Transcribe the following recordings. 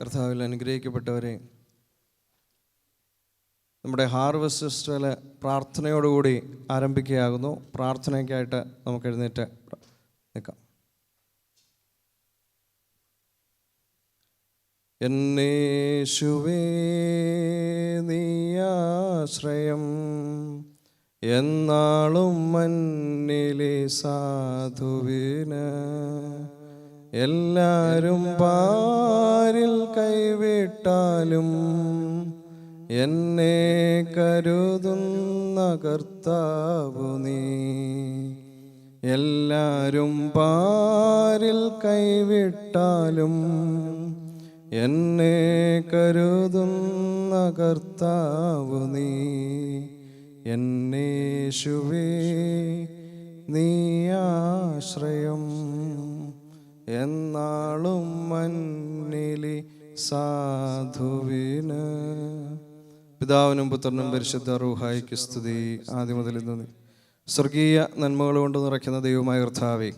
കർത്താവിൽ അനുഗ്രഹിക്കപ്പെട്ടവരെ, നമ്മുടെ harvest festival പ്രാർത്ഥനയോടുകൂടി ആരംഭിക്കുകയാകുന്നു. പ്രാർത്ഥനയ്ക്കായിട്ട് നമുക്ക് എഴുന്നേറ്റ് നിൽക്കാം. എന്നേശുവേ നീയാശ്രയം, എന്നാളും മന്നിലെ സാധുവിന് എല്ലാരും പാരിൽ കൈവിട്ടാലും എന്നെ കരുതുന്ന കർത്താവു നീ. എല്ലാരും പാരിൽ കൈവിട്ടാലും എന്നെ കരുതുന്ന കർത്താവു നീ. എന്നേശുവേ നീയാശ്രയം, എന്നാളും മന്നിലെ സാധുവിന്. പിതാവിനും പുത്രനും പരിശുദ്ധ റൂഹായിക്ക് സ്തുതി, ആദ്യം മുതൽ ഇന്ന്. സ്വർഗീയ നന്മകൾ കൊണ്ട് നിറയ്ക്കുന്ന ദൈവമായ കർത്താവേ,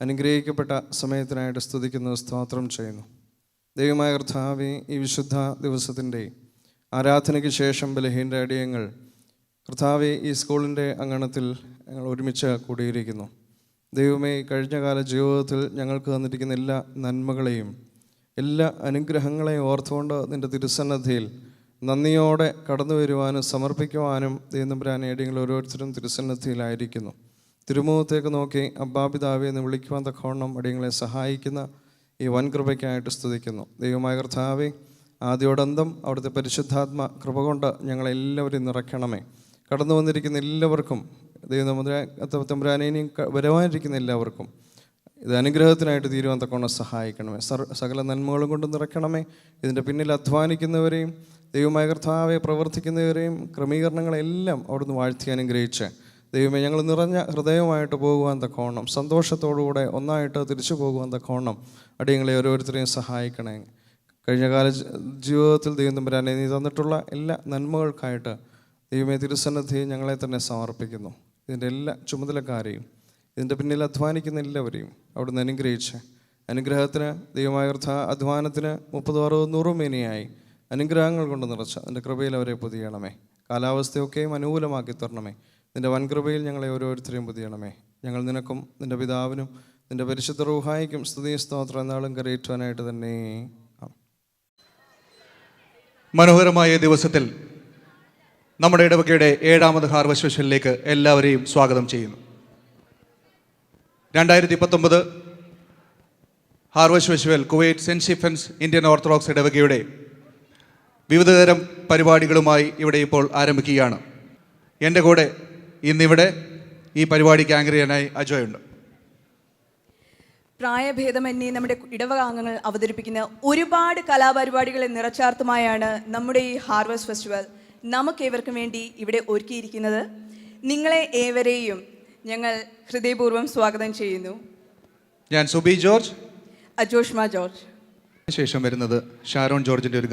അനുഗ്രഹിക്കപ്പെട്ട സമയത്തിനായിട്ട് സ്തുതിക്കുന്നു, സ്തോത്രം ചെയ്യുന്നു. ദൈവമായ കർത്താവേ, ഈ വിശുദ്ധ ദിവസത്തിൻ്റെ ആരാധനയ്ക്ക് ശേഷം ബലഹീന അടിയങ്ങൾ കർത്താവേ ഈ സ്കൂളിൻ്റെ അങ്കണത്തിൽ ഞങ്ങൾ ഒരുമിച്ച് കൂടിയിരിക്കുന്നു. ദൈവമേ, കഴിഞ്ഞകാല ജീവിതത്തിൽ ഞങ്ങൾക്ക് തന്നിരിക്കുന്ന എല്ലാ നന്മകളെയും എല്ലാ അനുഗ്രഹങ്ങളെയും ഓർത്തുകൊണ്ട് നിൻ്റെ തിരുസന്നദ്ധിയിൽ നന്ദിയോടെ കടന്നു വരുവാനും സമർപ്പിക്കുവാനും ദൈവം ഏടിയങ്ങൾ ഓരോരുത്തരും തിരുസന്നദ്ധിയിലായിരിക്കുന്നു. തിരുമുഖത്തേക്ക് നോക്കി അബ്ബാപിതാവെ എന്ന് വിളിക്കുവാൻ തക്കവണ്ണം അടിയങ്ങളെ സഹായിക്കുന്ന ഈ വൻകൃപയ്ക്കായിട്ട് സ്തുതിക്കുന്നു. ദൈവമായ കർത്താവേ, ആദ്യോടന്തം അവിടുത്തെ പരിശുദ്ധാത്മ കൃപ കൊണ്ട് ഞങ്ങളെല്ലാവരെയും നിറയ്ക്കണമേ. കടന്നു വന്നിരിക്കുന്ന എല്ലാവർക്കും തമ്പുരാനേയും വരവാനിരിക്കുന്ന എല്ലാവർക്കും ഇത് അനുഗ്രഹത്തിനായിട്ട് തീരുവാൻ തക്കവണ്ണം സഹായിക്കണമേ. സകല നന്മകളും കൊണ്ട് നിറയ്ക്കണമേ. ഇതിൻ്റെ പിന്നിൽ അധ്വാനിക്കുന്നവരെയും ദൈവമായ കർത്താവെ പ്രവർത്തിക്കുന്നവരെയും ക്രമീകരണങ്ങളെല്ലാം അവിടുന്ന് വാഴ്ത്തി അനുഗ്രഹിച്ച് ദൈവമേ, ഞങ്ങൾ നിറഞ്ഞ ഹൃദയമായിട്ട് പോകുവാൻ തക്കവണ്ണം, സന്തോഷത്തോടുകൂടെ ഒന്നായിട്ട് തിരിച്ചു പോകുവാൻ തക്കവണ്ണം അടിയങ്ങളെ ഓരോരുത്തരെയും സഹായിക്കണേ. കഴിഞ്ഞകാല ജീവിതത്തിൽ ദൈവം തമ്പുരാനെ നീ തന്നിട്ടുള്ള എല്ലാ നന്മകൾക്കായിട്ട് ദൈവമേ തിരുസന്നിധിയെ ഞങ്ങളെ തന്നെ സമർപ്പിക്കുന്നു. ഇതിൻ്റെ എല്ലാ ചുമതലക്കാരെയും ഇതിൻ്റെ പിന്നിൽ അധ്വാനിക്കുന്ന എല്ലാവരെയും അവിടുന്ന് അനുഗ്രഹിച്ച് അനുഗ്രഹത്തിന് ദൈവമായ അധ്വാനത്തിന് 30, 60, 100 മേനിയായി അനുഗ്രഹങ്ങൾ കൊണ്ട് നിറച്ച് നിൻ്റെ കൃപയിൽ അവരെ പൊതിയണമേ. കാലാവസ്ഥയൊക്കെയും അനുകൂലമാക്കി തരണമേ. നിൻ്റെ വൻകൃപയിൽ ഞങ്ങളെ ഓരോരുത്തരെയും പൊതിയണമേ. ഞങ്ങൾ നിനക്കും നിൻ്റെ പിതാവിനും നിൻ്റെ പരിശുദ്ധ റൂഹായിക്കും സ്തുതി സ്തോത്രം എന്നാളും കരയേറ്റുവാനായിട്ട് തന്നെ. മനോഹരമായ ദിവസത്തിൽ നമ്മുടെ ഇടവകയുടെ 7ാമത് ഹാർവസ്റ്റ് ഫെസ്റ്റിവലിലേക്ക് എല്ലാവരെയും സ്വാഗതം ചെയ്യുന്നു. 2019 harvest festival Kuwait saint Stephens Indian Orthodox ഇടവകയുടെ വിവിധതരം പരിപാടികളുമായി ഇവിടെ ഇപ്പോൾ ആരംഭിക്കുകയാണ്. എൻ്റെ കൂടെ ഇന്നിവിടെ ഈ പരിപാടിക്ക് ആങ്കർ ചെയ്യാനായി അജോയുണ്ട്. പ്രായഭേദമന്യേ നമ്മുടെ ഇടവക അംഗങ്ങൾ അവതരിപ്പിക്കുന്ന ഒരുപാട് കലാപരിപാടികളെ നിറച്ചാർത്തുമായാണ് നമ്മുടെ ഈ ഹാർവസ്റ്റ് ഫെസ്റ്റിവൽ നമുക്കേവർക്കും വേണ്ടി ഇവിടെ ഒരുക്കിയിരിക്കുന്നത്. നിങ്ങളെ ഏവരെയും ഞങ്ങൾ ഹൃദയപൂർവ്വം സ്വാഗതം ചെയ്യുന്നു. ഞാൻ സുബി ജോർജ്, അജോഷ്മ ജോർജ്. ശേഷം വരുന്നത് ഷാരോൺ ജോർജിൻ്റെ ഒരു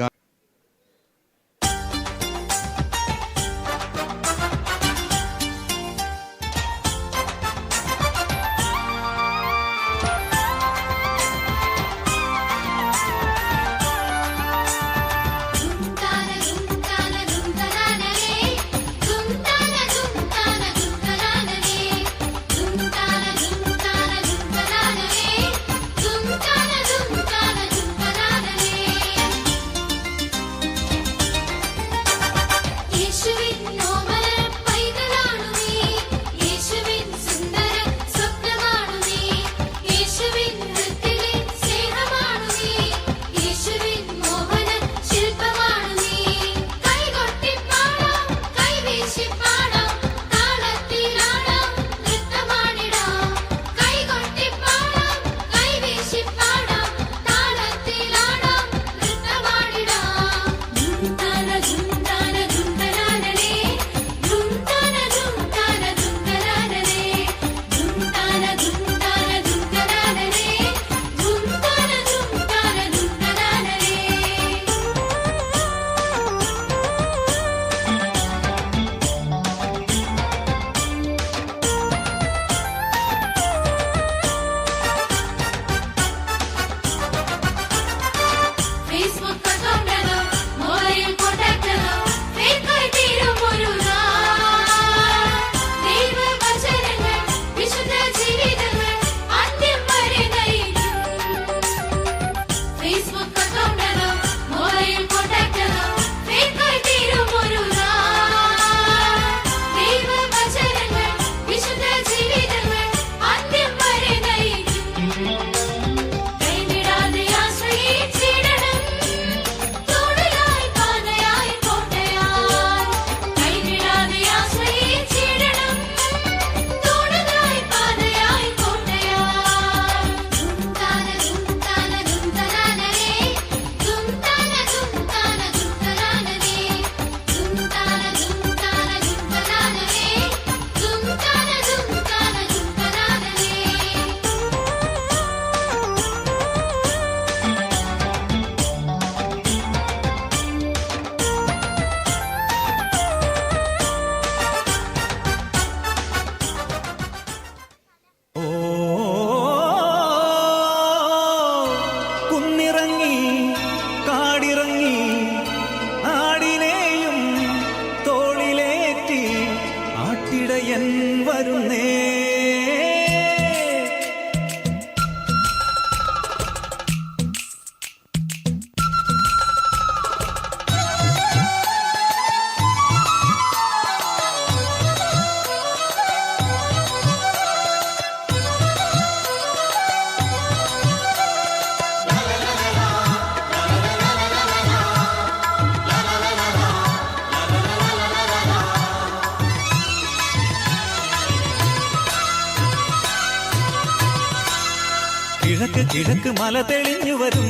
കിഴക്ക് കിഴക്ക് മല തെളിഞ്ഞു വരും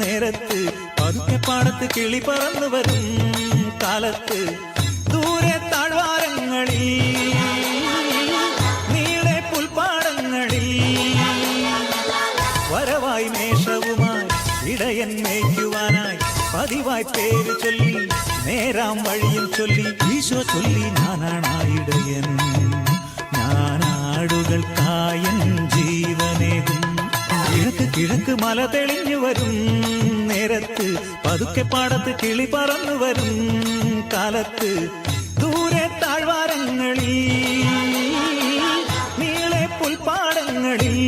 നേരത്ത്, പതുക്കെ പാടത്ത് കിളി പറന്നു വരും കാലത്ത്, ദൂരെ താഴ്വാരങ്ങളിൽ നീളെ പുൽപ്പാടങ്ങളിൽ വരവായി മേഷവുമായി ഇടയൻ മേയ്ക്കുവാനായി പതിവായി പേര് ചൊല്ലി നേരാം വഴിയും ചൊല്ലി ഈശോ ചൊല്ലി ഞാനാണായിടയൻ, ഞാനാടുകൾക്കായൻ ജീവനേകും. കിഴക്ക് കിഴക്ക് മല തെളിഞ്ഞു വരും നേരത്ത്, പതുക്കെ പാടത്ത് കിളി പറന്നു വരും കാലത്ത്, ദൂരെ താഴ്വാരങ്ങളിൽ നീളെ പുൽപ്പാടങ്ങളിൽ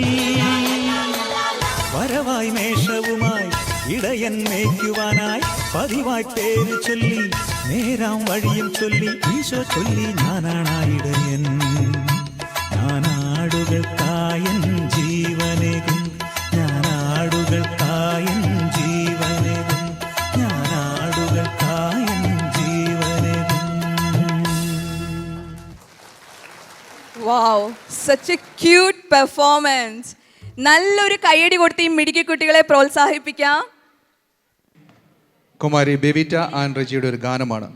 വരവായി മേഷവുമായി ഇടയൻ മേയ്ക്കുവാനായി പതിവായി പേര് ചൊല്ലി നേരാം വഴിയും ചൊല്ലി ഈശോ ചൊല്ലി ഞാനാണായിടയൻ, ഞാനാടുകൾക്കായൻ ജീവനേകും, ഞാനാടുകൾക്കായൻ ജീവനേകും, ഞാനാടുകൾക്കായൻ ജീവനേകും. വാവ്, സച്ച് എ ക്യൂട്ട് പെർഫോമൻസ്. നല്ലൊരു കയ്യടി കൊടുത്ത് ഈ മിടുക്കി കുട്ടികളെ പ്രോത്സാഹിപ്പിക്കാം. കുമാരി ബെവിറ്റ ആൻഡ് റെജിയുടെ ഒരു ഗാനമാണ്.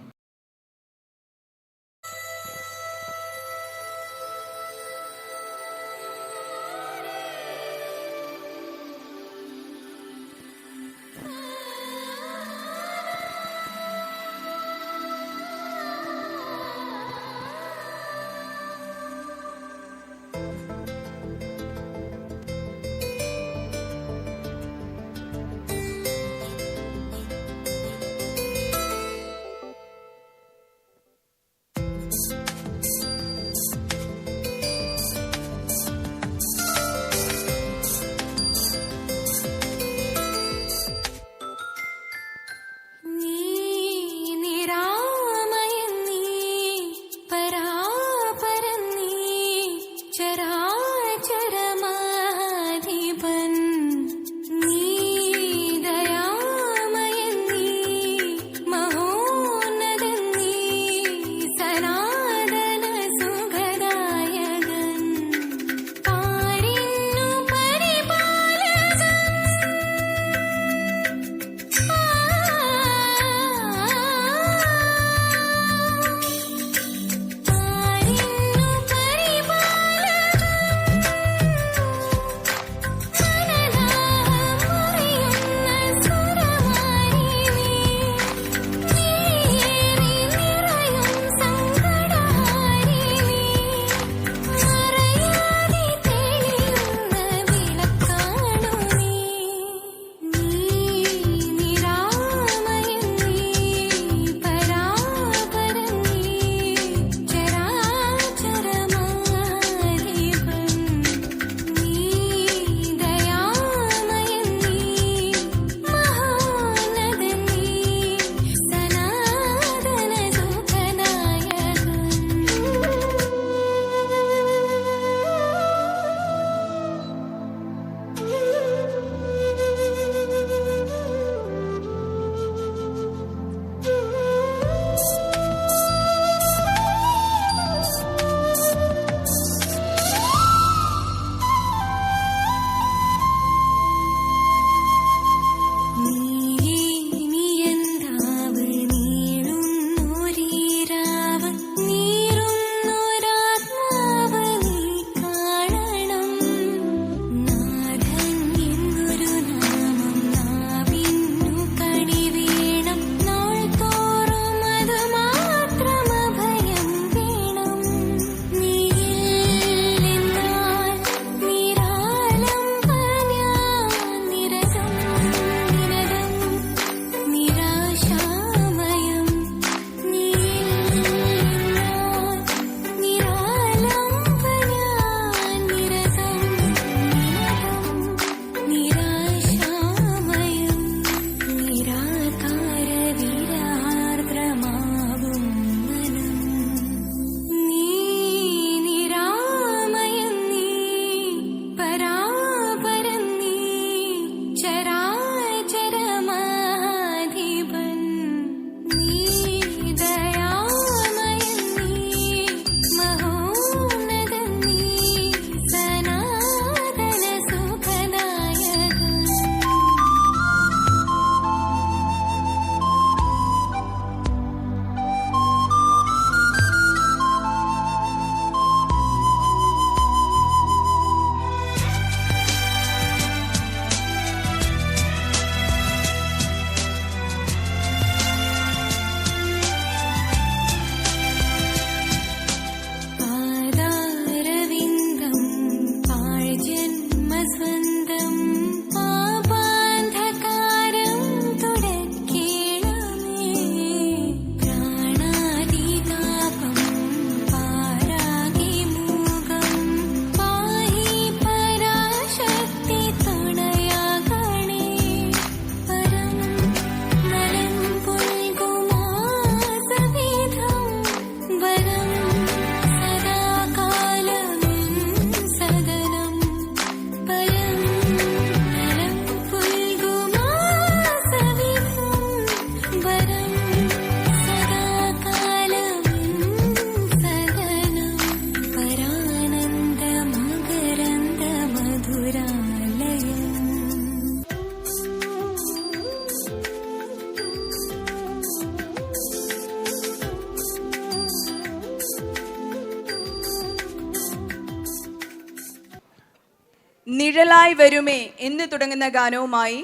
നിഴലായി വരുമേ എന്ന് തുടങ്ങുന്ന ഗാനവുമായി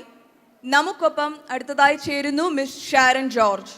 നമുക്കൊപ്പം അടുത്തതായി ചേരുന്നു മിസ് ഷാരൻ ജോർജ്.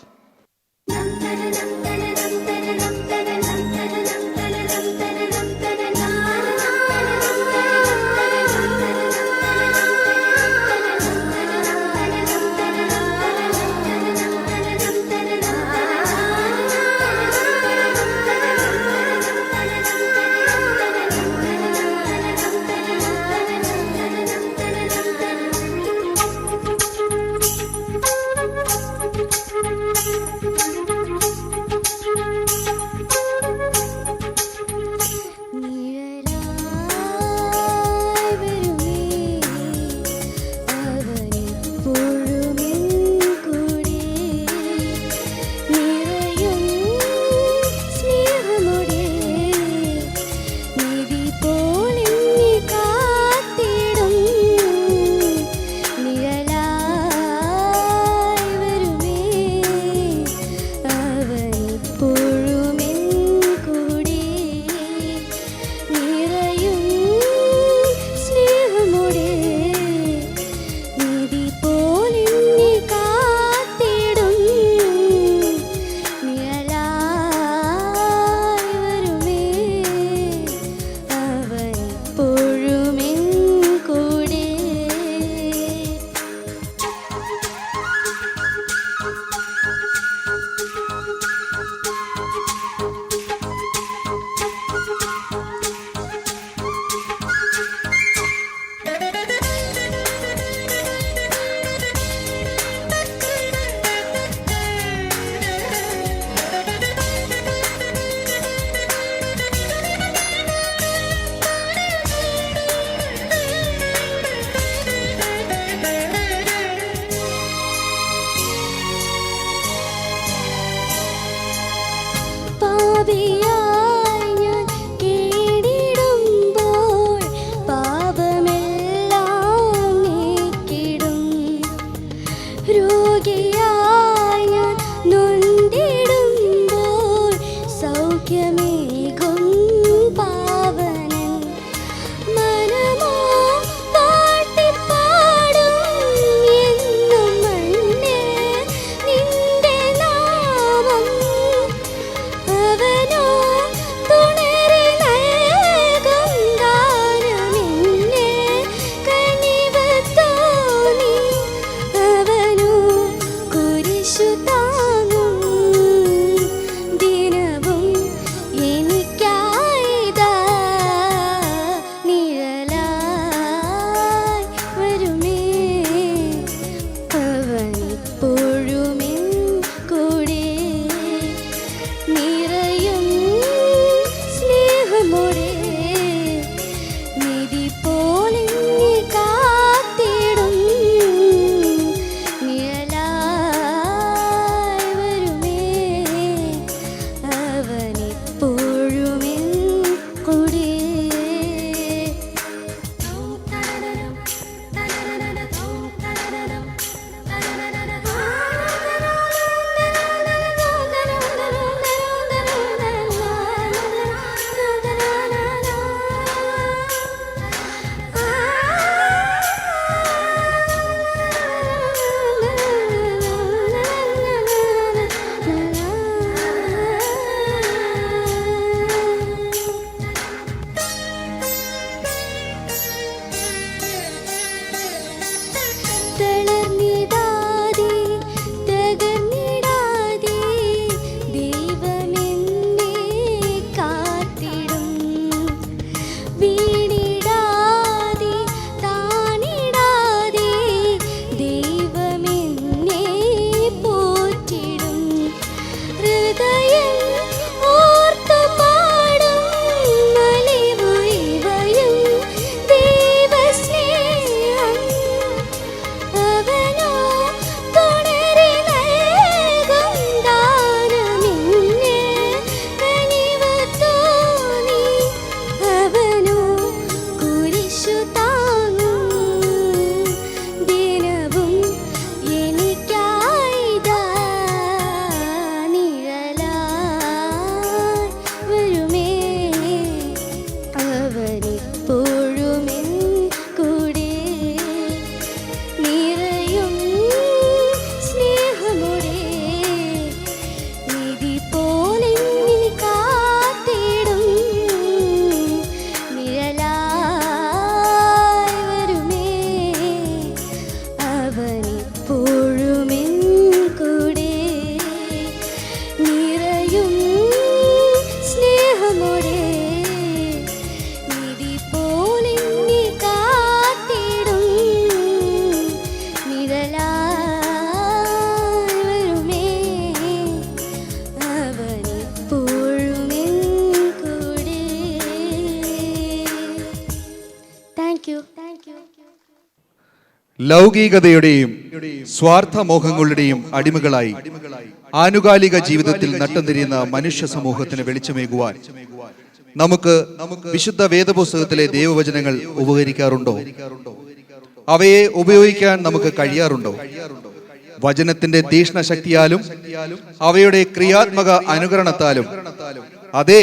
ലൗകികതയുടെയും സ്വാർത്ഥമോഹങ്ങളുടെയും അടിമകളായി ആനുകാലിക ജീവിതത്തിൽ നട്ടംതിരിയുന്ന മനുഷ്യ സമൂഹത്തിന് വെളിച്ചമേകുവാൻ നമുക്ക് വിശുദ്ധ വേദപുസ്തകത്തിലെ ദൈവവചനങ്ങൾ ഉപകരിക്കാറുണ്ടോ? അവയെ ഉപയോഗിക്കാൻ നമുക്ക് കഴിയാറുണ്ടോ? വചനത്തിന്റെ തീക്ഷ്ണ ശക്തിയാലും അവയുടെ ക്രിയാത്മക അനുകരണത്താലും അതെ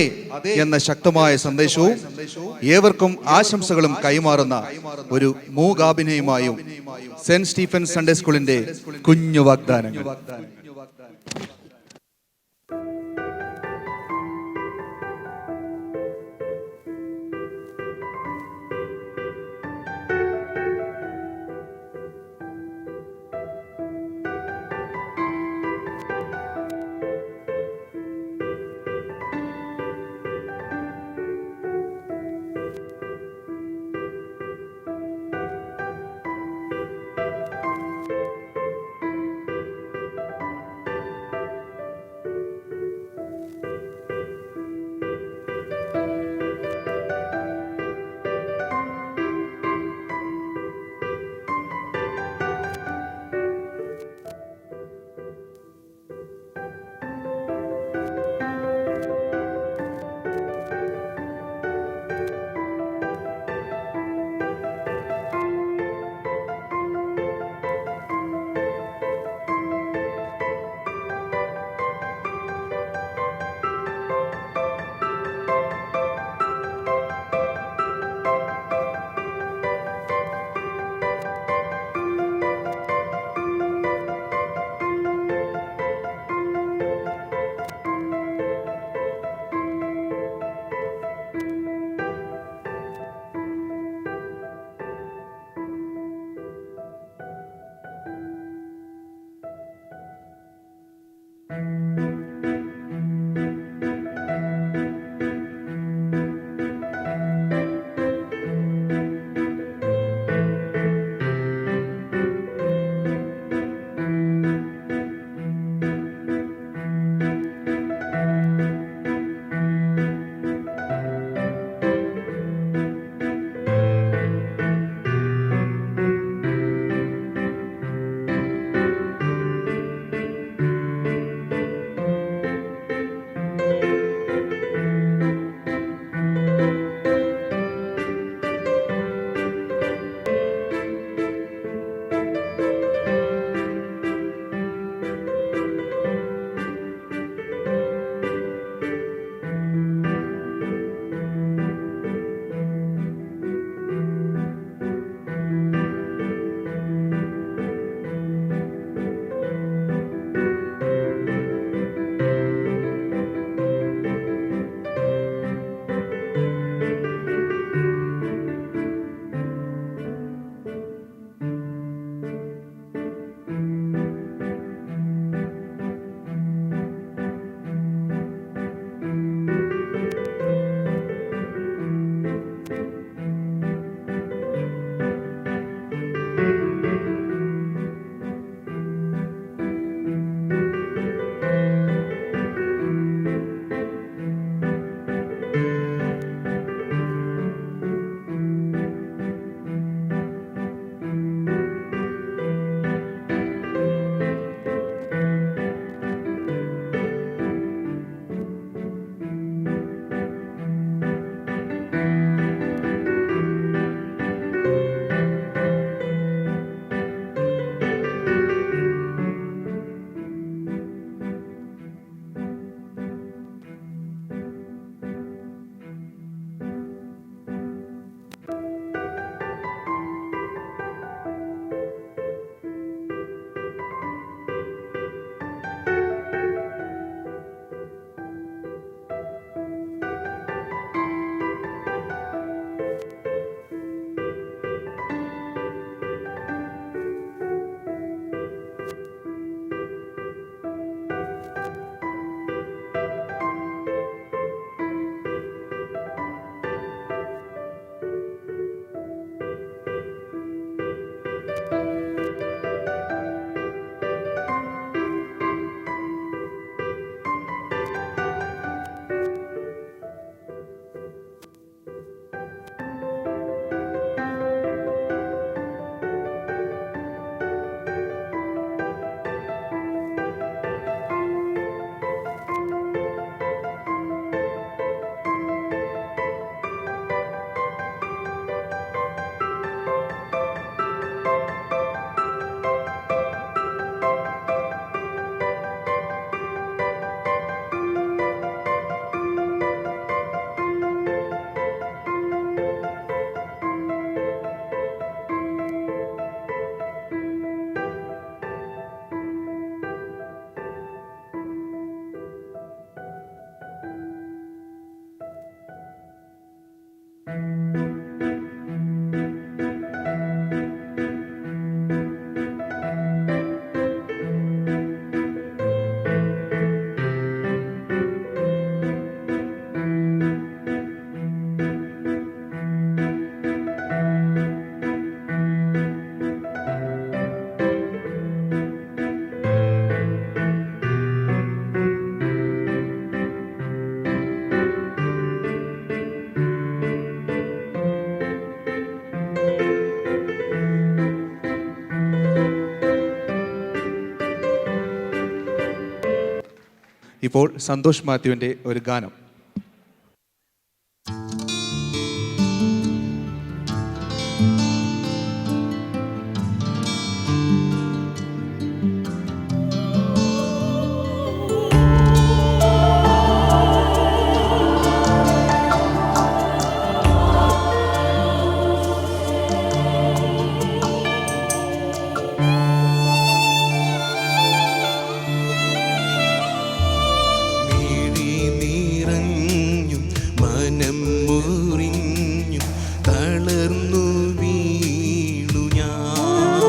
എന്ന ശക്തമായ സന്ദേശവും ഏവർക്കും ആശംസകളും കൈമാറുന്ന ഒരു മൂകാഭിനയമായും സെന്റ് സ്റ്റീഫൻസ് സൺഡേ സ്കൂളിന്റെ കുഞ്ഞു വാഗ്ദാനങ്ങൾ. ഇപ്പോൾ സന്തോഷ് മാത്യുവിൻ്റെ ഒരു ഗാനം. മിഴി നിറഞ്ഞും മനം മുറിഞ്ഞും തളർന്നു വീണു ഞാൻ.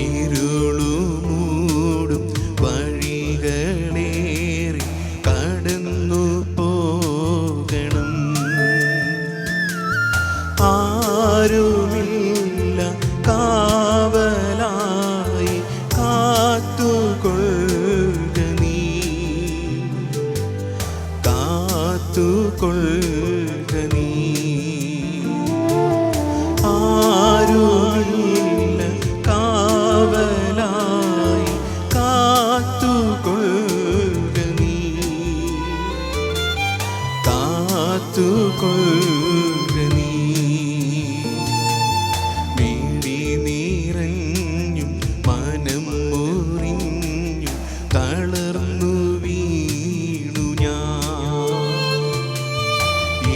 ഇരുളു മൂടും വഴികളേറി കടന്നു പോകണം. ആരുമില്ല കാവലായി കാത്തുകൊള്ളുക നീ, കാത്തുകൊള്ളുക നീ. ആരുമില്ല കാവലായി കാത്തുകൊള്ളുക നീ, കാത്തുകൊള്ളുക നീ. മിഴി നിറഞ്ഞും മനം മുറിഞ്ഞും തളർന്നു വീണു ഞാൻ.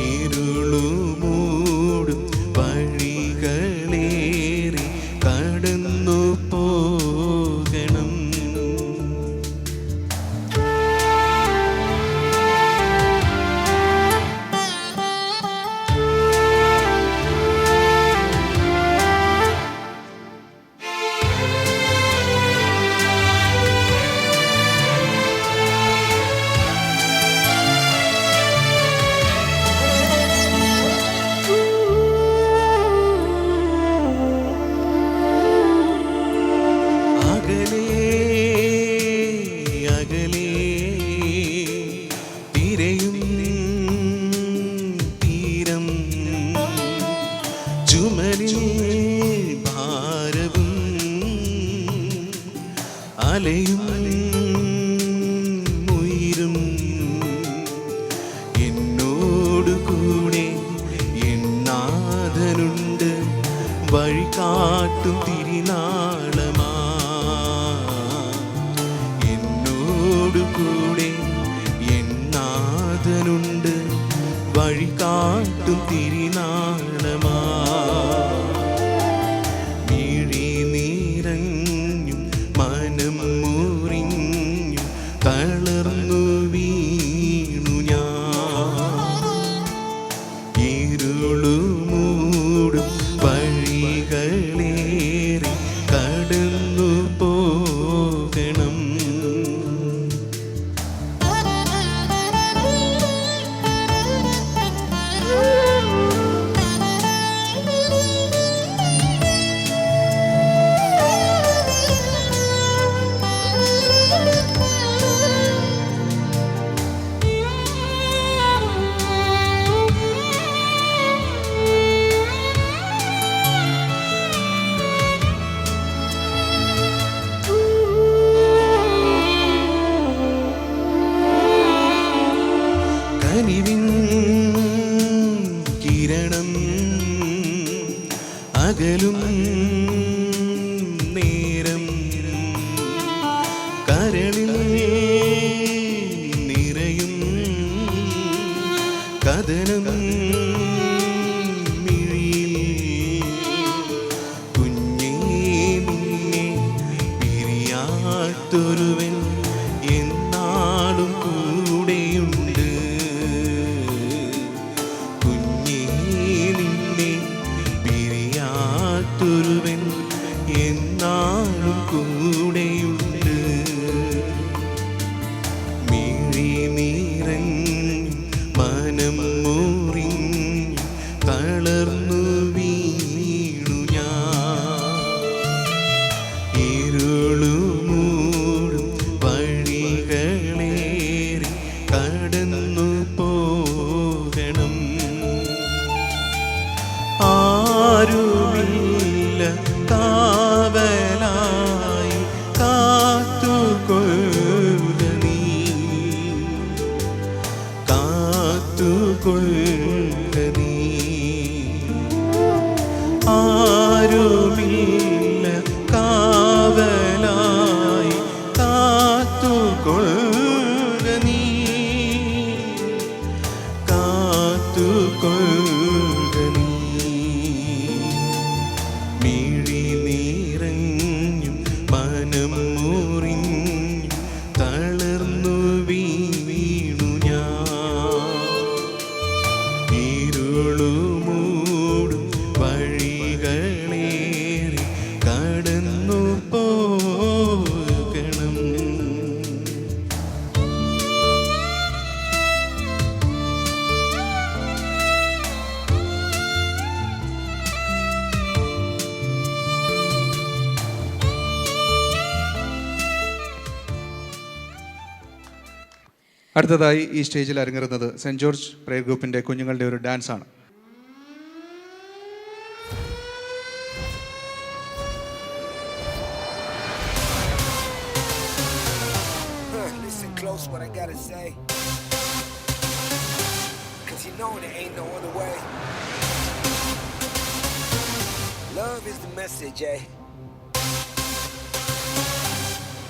ഇരുളു മൂടും വഴികളേറി കടന്നു പോകണം. അകലെ അകലെ തിരയും തീരം, ചുമലിൽ ഭാരവും അലയും ഉയരും. എന്നോടു കൂടെ എന്നാഥനുണ്ട്, വഴി കാട്ടും തിരിനാളമാ. എന്നോടു കൂടെ എന്നാഥനുണ്ട്, വഴി കാട്ടും തിരിനാളമാ. മിഴി നിറഞ്ഞും മനം മുറിഞ്ഞും തളർന്നു വീണു ഞാൻ. ഇരുളു മൂടും വഴികളേറി കടന്നു പോകണം. കനിവിൻ കിരണം അകലും നേരം, കരളിൽ നിറയും കഥനം മിഴിയിൽ. കുഞ്ഞേ നിന്നെ പിരിയാത്തൊരുവൻ എന്നാളും കൂടെയുണ്ട്. കുഞ്ഞേ നിന്നെ പിരിയാത്തൊരുവൻ എന്നാളും കൂടെയുണ്ട്. മിഴി നിറഞ്ഞും മനം മുറിഞ്ഞും തളർന്നു വീണു ഞാൻ. ഇരുളു മൂടും വഴികളേറി കടന്നു പോകണം. ആരുമില്ല കാവലായി കാത്തുകൊള്ളുക നീ, ആരുമില്ല കാവലായി കാത്തുകൊള്ളുക നീ, കാത്തുകൊള്ളുക നീ. മിഴി നിറഞ്ഞും മനം മുറിഞ്ഞും തളർന്നു വീണു ഞാൻ, ഇരുളുമൂടും വഴികളേറി കടന്നു പോകണം. അടുത്തതായി ഈ സ്റ്റേജിൽ അരങ്ങേറുന്നത് സെൻറ് ജോർജ് പ്രയർ ഗ്രൂപ്പിൻ്റെ കുഞ്ഞുങ്ങളുടെ ഒരു ഡാൻസാണ്. Listen close what I gotta say, 'cause you know there ain't no other way. Love is the message, eh?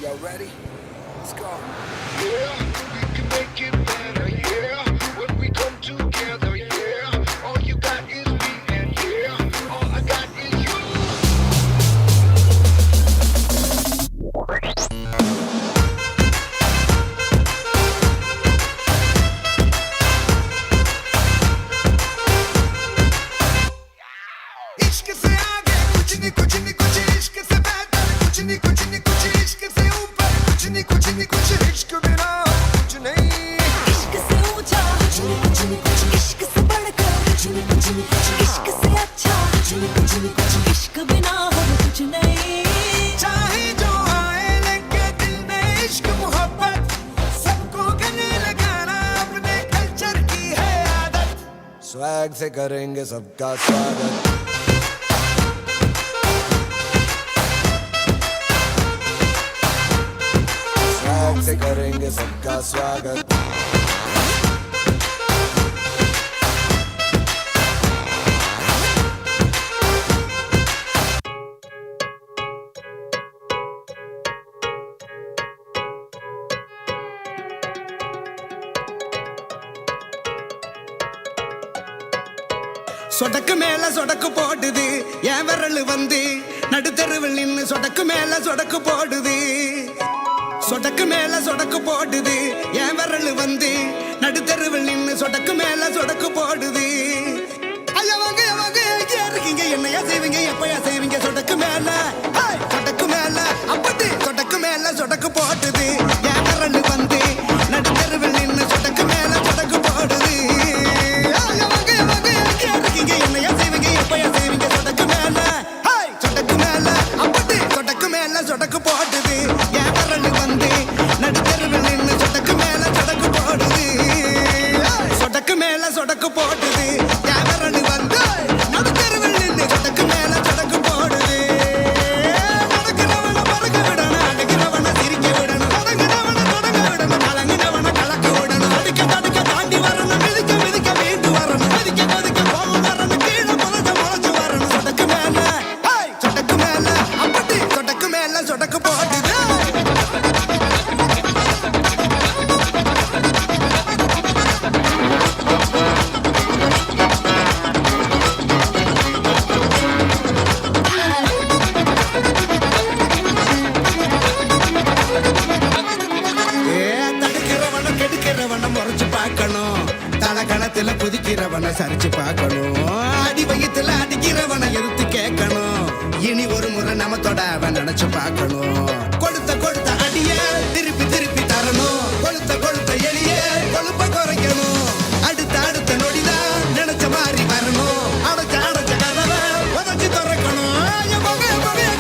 Y'all ready? Let's go. Yeah, we can make it better, yeah. When we come together, yeah. All you got is me, and yeah, all I got is you. इश्क से आगे कुछ नहीं कुछ नहीं कुछ, इश्क से बेहतर कुछ नहीं कुछ नहीं कुछ, इश्क से ऊपर कुछ नहीं कुछ नहीं कुछ, इश्क बिना कुछ नहीं। इश्क से ऊंचा कुछ नहीं कुछ, इश्क से बढ़कर कुछ नहीं कुछ, इश्क से अच्छा कुछ नहीं कुछ, इश्क बिना हम कुछ नहीं। चाहे जो आए लेके दिल में इश्क मोहब्बत, सबको गले लगाना अपने कल्चर की है आदत। स्वैग से करेंगे सबका स्वागत, स्वैग से करेंगे सबका स्वागत। சொடக்கு மேல சொடக்கு போடுது என் விரல் வந்து நடுத்தருவில் நின்னு சொடக்கு மேல சொடக்கு போடுது, சொடக்கு மேல சொடக்கு போடுது என் விரல் வந்து நடுத்தருவில் நின்னு சொடக்கு மேல சொடக்கு போடுது. ஐயா வாங்க எங்கேயா இருக்கீங்க, என்னையா செய்வீங்க எப்பயா செய்வீங்க? சொடக்கு மேல ஹேய், சொடக்கு மேல அப்படி சொடக்கு மேல சொடக்கு போடுது என் விரல் வந்து நடுத்தருவில் நின்னு சொடக்கு மேல சொடக்கு போடுது. ஐயா வாங்க எங்கேயா இருக்கீங்க, என்னையா செய்வீங்க எப்பயா செய்வீங்க? சொடக்கு மேல ஹேய், சொடக்கு மேல அப்படி சொடக்கு மேல சொடக்கு போடுது என் விரல் வந்து நடுத்தருவில் நின்னு சொடக்கு மேல சொடக்கு போடுது. சொடக்கு மேல சொடக்கு போடுது என் விரல் வந்து நடுத்தருவில் நின்னு சொடக்கு மேல சொடக்கு போடுது. நடக்கிறவன பறக்க விடணும், அடக்கிறவன சிரிக்க விடணும், தொடங்குனவன தொடங்க விடணும், கலங்குனவன கலக்க விடணும், அடிக்க தடுக்க தாண்டி வரணும், மிதிக்க மிதிக்க மீண்டு வரணும், மதிக்க மதிக்க கோபம் வரணும், கீழே முளைச்சு வரணும். சொடக்கு மேல ஹேய், சொடக்கு மேல அப்படி சொடக்கு மேல சொடக்கு போடுது. தடுக்கிறவன கெடுக்கிறவன முறைச்சு பார்க்கணும், தலகணத்துல குதிக்கிறவன சரிச்சு பார்க்கணும், அடி வயித்துல அடிக்கிறவன எதிர்த்து கேட்கணும், இனி ஒரு முறை நம்ம தொட அவன் நினைச்சு பார்க்கணும். கொடுத்த கொடுத்த அடிய திருப்பி திருப்பி தரணும், கொளுத்த கொளுத்த எளிய கொழுப்ப குறைக்கணும், அடுத்த அடுத்த நொடிதான் நினைச்ச மாதிரி வரணும், அடைச்ச அடைச்ச கதவை உதச்சி திறக்கணும். என் பொங்க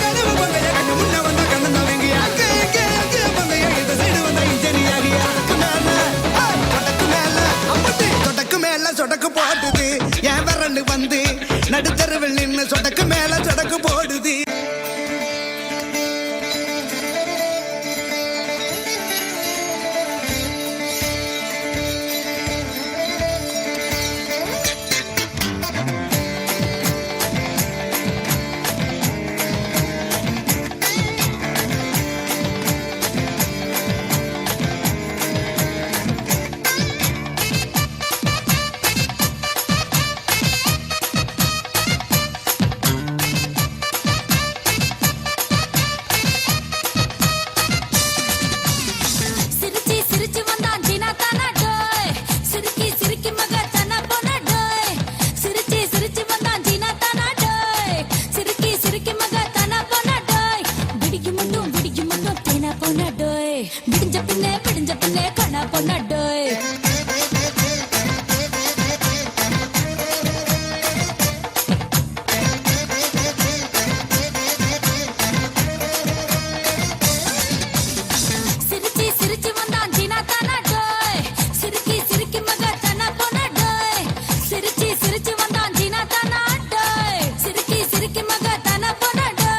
கனவு பொங்க கண்ணு முன்ன வந்த கண்ணு தவங்க அங்கே பொங்க இந்த சைடு வந்த இன்ஜினியர். அதுக்கு மேல ஹேய், சொடக்கு மேல அப்படி சொடக்கு மேல சொடக்கு போடுது என் விரல் வந்து நடுத்தருவில் நின்னு சொடக்கு மேல சொடக்கு போடுது. பொறுக்கி மக தன பொனடே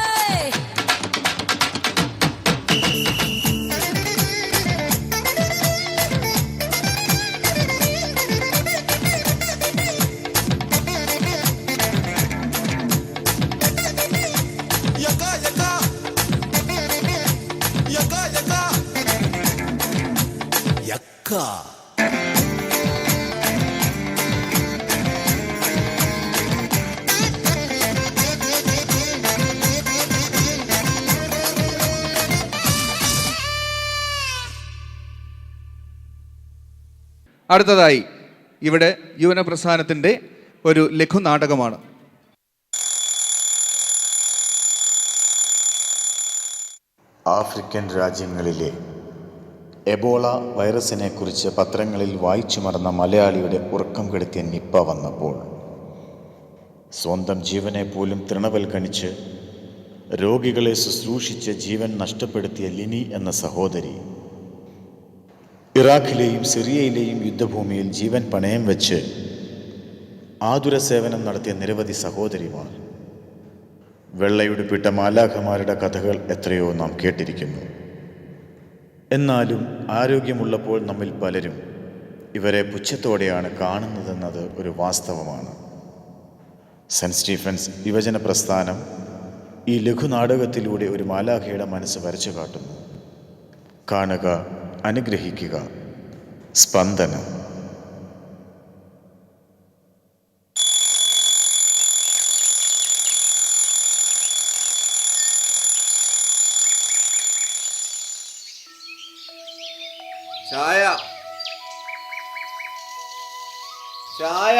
Yaka yaka Yaka yaka Yaka അടുത്തതായി ഇവിടെ യുവന പ്രസ്ഥാനത്തിൻ്റെ ഒരു ലഘുനാടകമാണ്. ആഫ്രിക്കൻ രാജ്യങ്ങളിലെ എബോള വൈറസിനെക്കുറിച്ച് പത്രങ്ങളിൽ വായിച്ചു മറന്ന മലയാളിയുടെ ഉറക്കം കെടുത്തിയ നിപ്പ വന്നപ്പോൾ സ്വന്തം ജീവനെ പോലും തൃണവൽക്കണിച്ച് രോഗികളെ ശുശ്രൂഷിച്ച് ജീവൻ നഷ്ടപ്പെടുത്തിയ ലിനി എന്ന സഹോദരി, ഇറാഖിലെയും സിറിയയിലെയും യുദ്ധഭൂമിയിൽ ജീവൻ പണയം വെച്ച് ആതുര സേവനം നടത്തിയ നിരവധി സഹോദരിമാർ, വെള്ളയുടുപ്പിട്ട മാലാഖമാരുടെ കഥകൾ എത്രയോ നാം കേട്ടിരിക്കുന്നു. എന്നാലും ആരോഗ്യമുള്ളപ്പോൾ നമ്മിൽ പലരും ഇവരെ പുച്ഛത്തോടെയാണ് കാണുന്നതെന്നത് ഒരു വാസ്തവമാണ്. സെൻറ്റ് സ്റ്റീഫൻസ് യുവജന പ്രസ്ഥാനം ഈ ലഘുനാടകത്തിലൂടെ ഒരു മാലാഖയുടെ മനസ്സ് വരച്ചു കാട്ടുന്നു. കാണുക, അനുഗ്രഹിക്കുക. സ്പന്ദനം. ചായ ചായ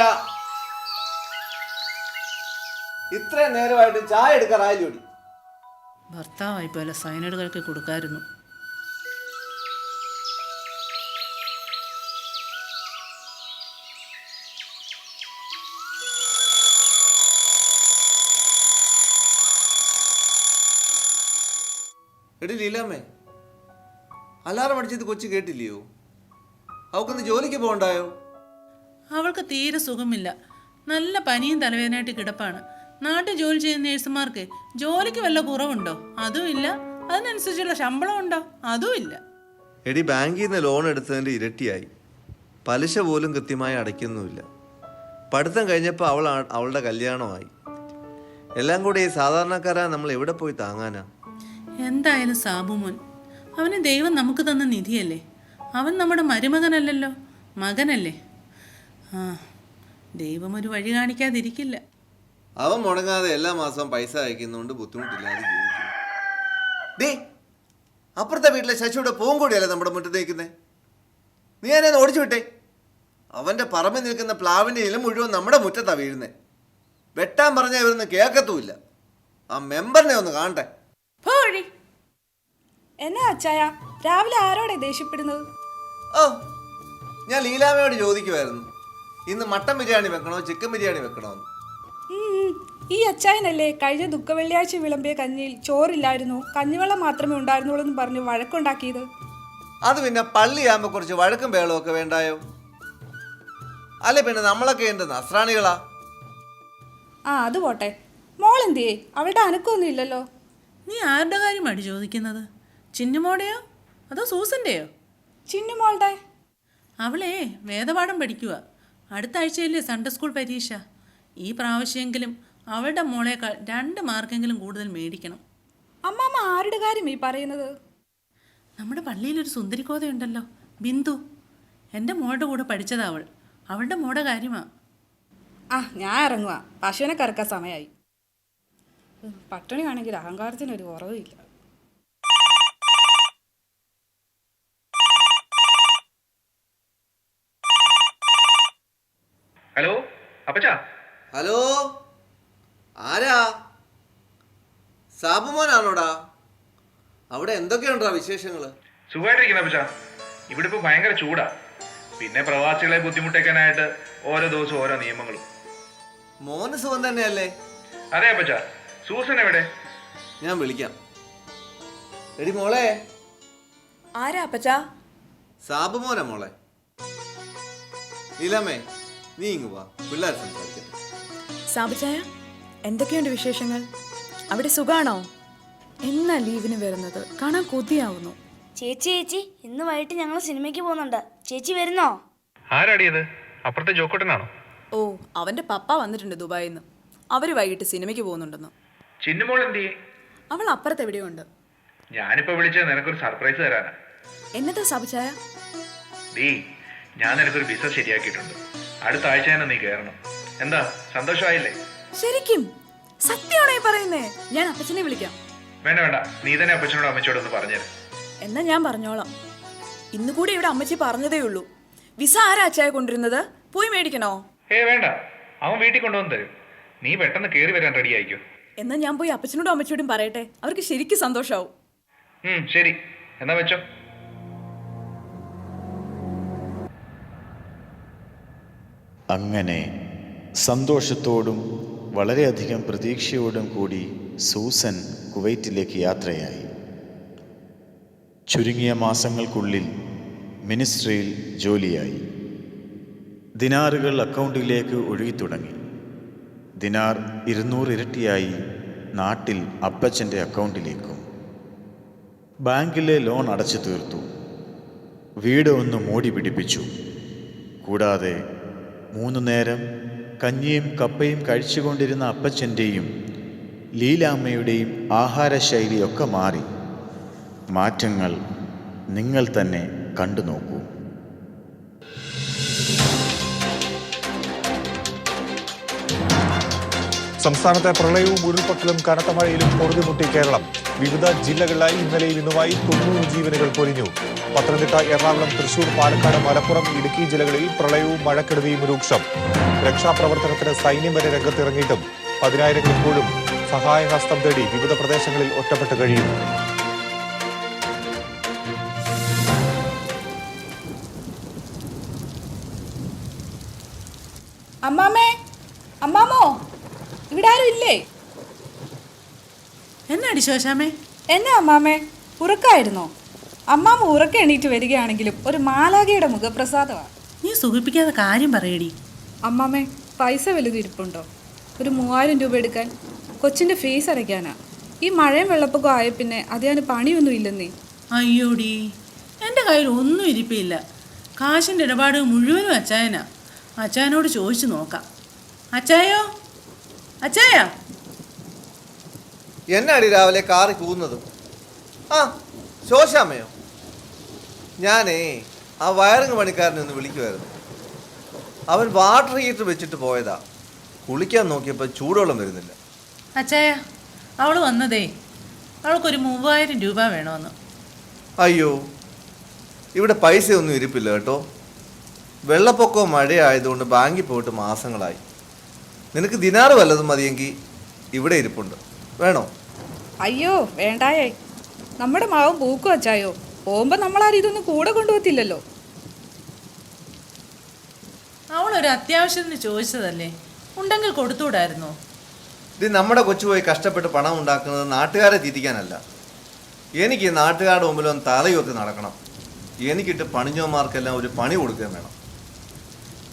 ഇത്രയും നേരമായിട്ട് ചായ എടുക്കാറായില്ലോടി. ഭർത്താവായി പോലെ സൈനഡ് കലക്കി കൊടുക്കായിരുന്നു. എടി ലീലാമ്മേ, അലാറം അടിച്ചത് കൊച്ചു കേട്ടില്ലയോ? അവക്കൊന്ന് ജോലിക്ക് പോകണ്ടായോ? അവൾക്ക് തീരെ സുഖമില്ല. നല്ല പനിയും തലവേദനയായിട്ട് കിടപ്പാണ്. നാട്ടിൽ ജോലി ചെയ്യുന്ന നേഴ്സുമാർക്ക് ജോലിക്ക് വല്ല കുറവുണ്ടോ? അതും ഇല്ല. അതിനനുസരിച്ചുള്ള ശമ്പളം ഉണ്ടോ? അതും ഇല്ല. എടി, ബാങ്കിൽ നിന്ന് ലോൺ എടുത്തതിൻ്റെ ഇരട്ടിയായി. പലിശ പോലും കൃത്യമായി അടയ്ക്കുന്നുമില്ല. പഠിത്തം കഴിഞ്ഞപ്പോൾ അവളുടെ കല്യാണമായി. എല്ലാം കൂടി ഈ സാധാരണക്കാരാ നമ്മൾ എവിടെ പോയി താങ്ങാനാ? എന്തായാലും സാബുമോൻ, അവന് ദൈവം നമുക്ക് തന്ന നിധിയല്ലേ. അവൻ നമ്മുടെ മരുമകനല്ലല്ലോ, മകനല്ലേ. ആ, ദൈവം ഒരു വഴി കാണിക്കാതിരിക്കില്ല. അവൻ മുടങ്ങാതെ എല്ലാ മാസവും പൈസ അയക്കുന്നതുകൊണ്ട് ബുദ്ധിമുട്ടില്ലാതെ ജീവിക്കും. ഡേ, അപ്പുറത്തെ വീട്ടിലെ ശശിയുടെ പൂവും കൂടിയല്ലേ നമ്മുടെ മുറ്റത്ത് നിൽക്കുന്നത്. നീ എന്നെ ഓടിച്ചു വിട്ടേ. അവൻ്റെ പറമ്പിൽ നിൽക്കുന്ന പ്ലാവിൻ്റെ ഇല മുഴുവൻ നമ്മുടെ മുറ്റത്താണ് വീഴുന്നത്. വെട്ടാൻ പറഞ്ഞാൽ ഇവരൊന്നും കേൾക്കത്തുമില്ല. ആ മെമ്പറിനെ ഒന്ന് കാണട്ടെ. എന്നാ അച്ചായ രാവിലെ ആരോടെ ദേഷ്യപ്പെടുന്നത്? ഓ, ഞാൻ ലീലാമ്മയോട് ചോദിക്കുമായിരുന്നു, ഇന്ന് മട്ടൻ ബിരിയാണി വെക്കണോ ചിക്കൻ ബിരിയാണി വെക്കണോ എന്ന്. ഈ അച്ചായനല്ലേ കഴിഞ്ഞ ദുഃഖവെള്ളിയാഴ്ച വിളമ്പിയ കഞ്ഞിയിൽ ചോറില്ലായിരുന്നു, കഞ്ഞിവെള്ളം മാത്രമേ ഉണ്ടായിരുന്നുള്ളൂ എന്ന് പറഞ്ഞ് വഴക്കുണ്ടാക്കിയത്. അത് പിന്നെ പള്ളിയാകുമ്പോൾ കുറച്ച് വഴക്കും ബഹളവും ഒക്കെ വേണ്ടായോ? അല്ലെ പിന്നെ നമ്മളൊക്കെ എന്ത് നസ്രാണികളാ? ആ, അത് പോട്ടെ. മോളെന്തിയേ? അവളുടെ അനക്കൊന്നും ഇല്ലല്ലോ. നീ ആരുടെ കാര്യമാണ് ചോദിക്കുന്നത്? ചിന്നുമോടെയോ അതോ സൂസൻ്റെയോ? ചിന്നുമോളുടെ. അവളെ വേദപാഠം പഠിക്കുക. അടുത്ത ആഴ്ചയല്ലേ സൺഡേ സ്കൂൾ പരീക്ഷ. ഈ പ്രാവശ്യമെങ്കിലും അവളുടെ മോളേക്കാൾ 2 മാർക്കെങ്കിലും കൂടുതൽ മേടിക്കണം. അമ്മാമ്മ ആരുടെ കാര്യം ഈ പറയുന്നത്? നമ്മുടെ പള്ളിയിലൊരു സുന്ദരിക്കോതയുണ്ടല്ലോ, ബിന്ദു. എൻ്റെ മോളുടെ കൂടെ പഠിച്ചതാ അവൾ. അവളുടെ മോളുടെ കാര്യമാണ്. ആ, ഞാൻ ഇറങ്ങുക. പശുവിനെ കറക്കാൻ സമയമായി. പട്ടിണിയാണെങ്കിൽ അഹങ്കാരത്തിനൊരു കുറവില്ല. ഹലോ അപ്പച്ചാ. ഹലോ, ആരാ? സാബുമോനാണോടാ? അവിടെ എന്തൊക്കെയുണ്ടാ വിശേഷങ്ങൾ? സുഖമായിട്ടിരിക്കുന്ന അപ്പച്ചാ. ഇവിടെ ഇപ്പോൾ ഭയങ്കര ചൂടാ. പിന്നെ പ്രവാസികളെ ബുദ്ധിമുട്ടിക്കാനായിട്ട് ഓരോ ദിവസവും ഓരോ നിയമങ്ങളും. മോന് സുഖം തന്നെയല്ലേ? അതെ അപ്പച്ചാ. സൂസൻ എവിടെ? ഞാൻ വിളിക്കാം. എടി മോളെ. ആരാ അപ്പച്ചാ? സാബുമോനാ മോളെ. ലീലാമ്മേ, നീ ഇങ്ങ് വാ, പിള്ളേർ സംസാരിക്കട്ടെ. സാബുച്ചായ, എന്തൊക്കെയുണ്ട് വിശേഷങ്ങൾ? അവിടെ സുഖാണോ? എന്നാ ലീവിന് വരുന്നത്? കാണാൻ കൊതിയാവുന്നു. ചേച്ചി ചേച്ചി ഇന്ന് വൈകിട്ട് ഞങ്ങൾ സിനിമയ്ക്ക് പോകുന്നുണ്ട്. ചേച്ചി വരുന്നോ? ആരാടിയത്? അപ്പുറത്തെ ജോക്കോട്ടനാണോ? ഓ, അവന്റെ പപ്പ വന്നിട്ടുണ്ട് ദുബായിൽ നിന്ന്. അവര് വൈകിട്ട് സിനിമയ്ക്ക് പോകുന്നുണ്ടെന്ന്. ചിന്നുമോൾ എന്തിയെ? അവൾ അപ്പുറത്ത് എവിടെയോ ഉണ്ട്. ഞാനിപ്പോ വിളിച്ചത് നിനക്കൊരു സർപ്രൈസ് തരാനാ. എന്നതാ സാബുച്ചായ? ഡീ, ഞാൻ നിനക്കൊരു വിസ ശരിയാക്കിയിട്ടുണ്ട്. അടുത്ത ആഴ്ച തന്നെ നീ കയറണം. എന്താ, സന്തോഷമായില്ലേ? ശരിക്കും? സത്യമാണോ ഈ പറയുന്നേ? ഞാൻ അപ്പച്ചനെ വിളിക്കാം. വേണ്ട വേണ്ട, നീ തന്നെ അപ്പച്ചനോടും അമ്മച്ചോടും ഒന്ന് പറഞ്ഞേര്. എന്നാ ഞാൻ പറഞ്ഞോളാം. ഇന്ന് കൂടെ ഇവിടെ അമ്മച്ചി പറഞ്ഞതേ ഉള്ളൂ. വിസ ആരാ അച്ചായ കൊണ്ടിരുന്നത്? പോയി മേടിക്കണോ? വേണ്ട, അവൻ വീട്ടിൽ കൊണ്ടുവന്ന് തരും. നീ പെട്ടെന്ന് കയറി വരാൻ റെഡി ആയിക്കോ. എന്നാ ഞാൻ പോയി അപ്പച്ചനോടും അമ്മച്ചോടും പറയട്ടെ. അവർക്ക് ശരിക്കും സന്തോഷാവും. ശരി, എന്നാ വെച്ചോ. അങ്ങനെ സന്തോഷത്തോടും വളരെയധികം പ്രതീക്ഷയോടും കൂടി സൂസൻ കുവൈറ്റിലേക്ക് യാത്രയായി. ചുരുങ്ങിയ മാസങ്ങൾക്കുള്ളിൽ മിനിസ്ട്രിയിൽ ജോലിയായി. ദിനാറുകൾ അക്കൗണ്ടിലേക്ക് ഒഴുകിത്തുടങ്ങി. ദിനാർ 200 ഇരട്ടിയായി നാട്ടിൽ അപ്പച്ചൻ്റെ അക്കൗണ്ടിലേക്കും. ബാങ്കിലെ ലോൺ അടച്ചു തീർത്തു. വീട് ഒന്ന് മോടി പിടിപ്പിച്ചു. കൂടാതെ 3 നേരം കഞ്ഞിയും കപ്പയും കഴിച്ചുകൊണ്ടിരുന്ന അപ്പച്ചൻ്റെയും ലീലാമ്മയുടെയും ആഹാരശൈലിയൊക്കെ മാറി. മാറ്റങ്ങൾ നിങ്ങൾ തന്നെ കണ്ടു നോക്കൂ. സംസ്ഥാനത്തെ പ്രളയവും ഉരുൾപൊട്ടലും കനത്ത മഴയിലും പൊറുതിമുട്ടി കേരളം. വിവിധ ജില്ലകളിലായി ഇന്നലെയും ഇന്നുമായി 90 ജീവനുകൾ പൊലിഞ്ഞു. പത്തനംതിട്ട, എറണാകുളം, തൃശൂർ, പാലക്കാട്, മലപ്പുറം, ഇടുക്കി ജില്ലകളിൽ പ്രളയവും മഴക്കെടുതിയും രൂക്ഷം. രക്ഷാപ്രവർത്തനത്തിന് സൈന്യം വരെ രംഗത്തിറങ്ങിയിട്ടും 10,000 ഇപ്പോഴും സഹായഹസ്തം തേടി വിവിധ പ്രദേശങ്ങളിൽ ഒറ്റപ്പെട്ട് കഴിയുന്നു. അമ്മാമേ, അമ്മാമോ, ഇവിടെ ആരും ഇല്ലേ? എന്നാടി ശോശാമേ? എന്നെ അമ്മാമേ, ഉറക്കായിരുന്നോ? അമ്മാമ്മ ഉറക്കം എണീറ്റ് വരികയാണെങ്കിലും ഒരു മാലാഖയുടെ മുഖപ്രസാദമാണ്. നീ സുഖിപ്പിക്കാതെ കാര്യം പറയടി. അമ്മാമേ, പൈസ വലുത് ഇരിപ്പുണ്ടോ? ഒരു 3000 രൂപ എടുക്കാൻ. കൊച്ചിൻ്റെ ഫീസ് അടയ്ക്കാനാ. ഈ മഴയും വെള്ളപ്പൊക്കം ആയ പിന്നെ അതിന് പണിയൊന്നും ഇല്ലെന്നേ. അയ്യോടി, എൻ്റെ കയ്യിൽ ഒന്നും ഇരിപ്പില്ല. കാശിൻ്റെ ഇടപാട് മുഴുവനും അച്ചായനാ. അച്ചായനോട് ചോദിച്ചു നോക്കാം. അച്ചായോ, അച്ചായ. എന്നാടി രാവിലെ കാറി കൂന്നത്? ആ, ശോശാമ്മയോ? ഞാനേ ആ വയറിങ് പണിക്കാരനെ ഒന്ന് വിളിക്കുമായിരുന്നു. അവൻ വാട്ടർ ഹീറ്റർ വെച്ചിട്ട് പോയതാ. കുളിക്കാൻ നോക്കിയപ്പോൾ ചൂടുവെള്ളം വരുന്നില്ല. അച്ചായ, അവൾ വന്നതേ അവൾക്കൊരു 3000 രൂപ വേണമെന്ന്. അയ്യോ, ഇവിടെ പൈസയൊന്നും ഇരിപ്പില്ല കേട്ടോ. വെള്ളപ്പൊക്കവും മഴയായതുകൊണ്ട് ബാങ്കിൽ പോയിട്ട് മാസങ്ങളായി. നിനക്ക് ദിനാറ് വല്ലതും മതിയെങ്കിൽ ഇവിടെ ഇരിപ്പുണ്ട്, വേണോ? അയ്യോ വേണ്ടായേ, നമ്മുടെ മാവും പൂക്കും അച്ചായോ. പോകുമ്പോൾ നമ്മളാരും ഇതൊന്നും കൂടെ കൊണ്ടുപോകത്തില്ലല്ലോ. അവളൊരു അത്യാവശ്യത്തിന് ചോദിച്ചതല്ലേ, ഉണ്ടെങ്കിൽ കൊടുത്തുകൂടായിരുന്നോ? ഇത് നമ്മുടെ കൊച്ചു പോയി കഷ്ടപ്പെട്ട് പണം ഉണ്ടാക്കുന്നത് നാട്ടുകാരെ തിരിക്കാനല്ല. എനിക്ക് നാട്ടുകാരുടെ മുമ്പിലൊന്ന് തലയുയർത്തി നടക്കണം. എനിക്കിട്ട് പണിഞ്ഞോമാർക്കെല്ലാം ഒരു പണി കൊടുക്കുകയും വേണം.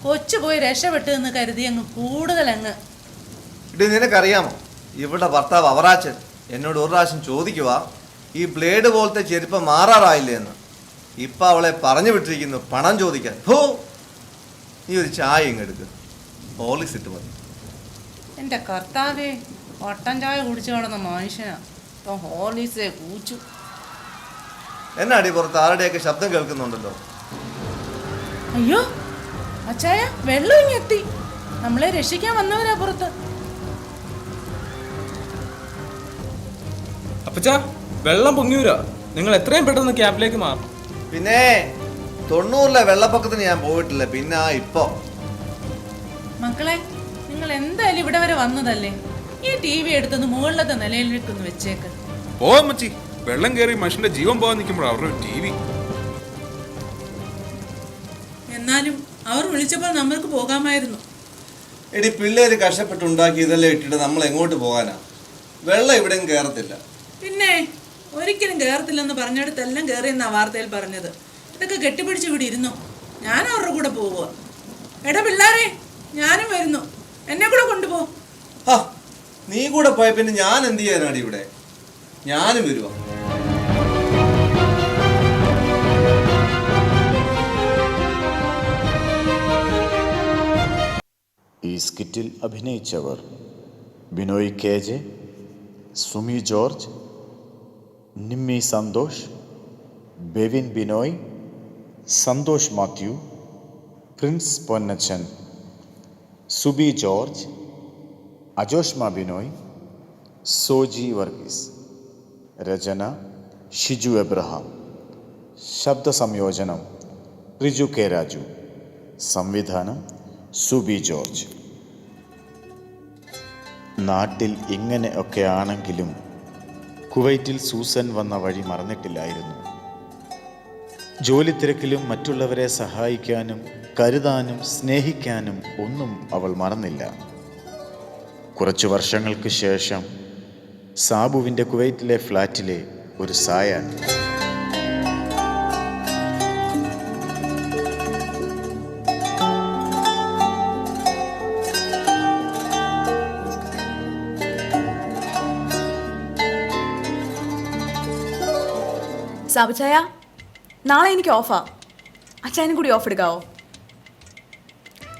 കൊച്ചു പോയി രക്ഷപ്പെട്ടു എന്ന് കരുതി അങ്ങ് കൂടുതലങ്ങ്. ഇത് നിനക്കറിയാമോ, ഇവിടെ ഭർത്താവ് അവറാച്ചൻ എന്നോട് ഒരു പ്രാവശ്യം ചോദിക്കുക, ഈ ബ്ലേഡ് പോലത്തെ ചെരുപ്പ് മാറാറായില്ലേ എന്ന്. ഇപ്പം അവളെ പറഞ്ഞു വിട്ടിരിക്കുന്നു പണം ചോദിക്കാൻ. ഹോ, നീ ഒരു ചായ ഇങ്ങെടുക്ക്, ഹോർലിക്സ് ഇട്ട് മതി. എൻ്റെ കർത്താവേ, കട്ടൻ ചായ കുടിച്ചു കിടന്ന മനുഷ്യനാ ഇപ്പം ഹോർലിക്സേ കൂച്ചു. എന്നാടി പുറത്ത് ആരുടെയൊക്കെ ശബ്ദം കേൾക്കുന്നുണ്ടല്ലോ? അയ്യോ അച്ചായ, വെള്ളം ഇങ്ങ് എത്തി. നമ്മളെ രക്ഷിക്കാൻ വന്നവരാ പുറത്ത്. അപ്പച്ചാ, വെള്ളം പൊങ്ങിയൂരാ. നിങ്ങൾ എത്രയും പെട്ടെന്ന് ക്യാമ്പിലേക്ക് മാറും. പിന്നെ 90-ലെ വെള്ളപ്പൊക്കത്തിന് ഞാൻ പോയിട്ടില്ല. പിന്നെ ഇപ്പോ മക്കളെ, നിങ്ങൾ എന്തായാലും ഇവിടെ വരെ വന്നതല്ലേ, ഈ TV എടുത്തൊന്ന് മുകളിലത്തെ നിലയിലേക്കൊന്ന് വെച്ചേക്ക്. ഓ അമ്മച്ചി, വെള്ളം കയറി മനുഷ്യന്റെ ജീവൻ പോകാൻ നിൽക്കുമ്പോൾ അവരുടെ TV. എന്നാലും അവർ വിളിച്ചപ്പോൾ നമ്മൾക്ക് പോകാമായിരുന്നു. എടി, പിള്ളേര് കഷ്ടപ്പെട്ടുണ്ടാക്കി ഇതെല്ലാം ഇട്ടിട്ട് നമ്മൾ എങ്ങോട്ട് പോകാനാ? വെള്ളം ഇവിടെയും കയറത്തില്ല. പിന്നെ ഒരിക്കലും കയറത്തില്ലെന്ന് പറഞ്ഞിടത്തെല്ലാം കയറിയെന്നാ വാർത്തയിൽ പറഞ്ഞത്. ഇതൊക്കെ കെട്ടിപ്പിടിച്ച് ഇവിടെ ഇരുന്നോ, ഞാൻ അവരുടെ കൂടെ പോവുക. എടാ പിള്ളേരെ, ഞാനും വരുന്നു, എന്നെ കൂടെ കൊണ്ടുപോ. നീ കൂടെ പോയ പിന്നെ ഞാൻ എന്ത് ചെയ്യാനാണ് ഇവിടെ? ഞാനും വരുവാ. ഈ സ്കിറ്റിൽ അഭിനയിച്ചവർ ബിനോയ് കെ ജെ, സുമി ജോർജ്, നിമ്മി സന്തോഷ്, ബെവിൻ ബിനോയ്, സന്തോഷ് മാത്യു, പ്രിൻസ് പൊന്നച്ചൻ, സുബി ജോർജ്, അജോഷ്മ ബിനോയ്, സോജി വർഗീസ്. രചന ഷിജു എബ്രഹാം. ശബ്ദ സംയോജനം റിജു കെ രാജു. സംവിധാനം സുബി ജോർജ്. നാട്ടിൽ ഇങ്ങനെ ഒക്കെ ആണെങ്കിലും കുവൈറ്റിൽ സൂസൻ വന്ന വഴി മറന്നിട്ടില്ലായിരുന്നു. ജോലി തിരക്കിലും മറ്റുള്ളവരെ സഹായിക്കാനും കരുതാനും സ്നേഹിക്കാനും ഒന്നും അവൾ മറന്നില്ല. കുറച്ചു വർഷങ്ങൾക്ക് ശേഷം സാബുവിൻ്റെ കുവൈറ്റിലെ ഫ്ലാറ്റിലെ ഒരു സായാഹ്നം. സാബുച്ചായ, നാളെ എനിക്ക് ഓഫാ. അച്ചായനും കൂടി ഓഫ് എടുക്കാവോ?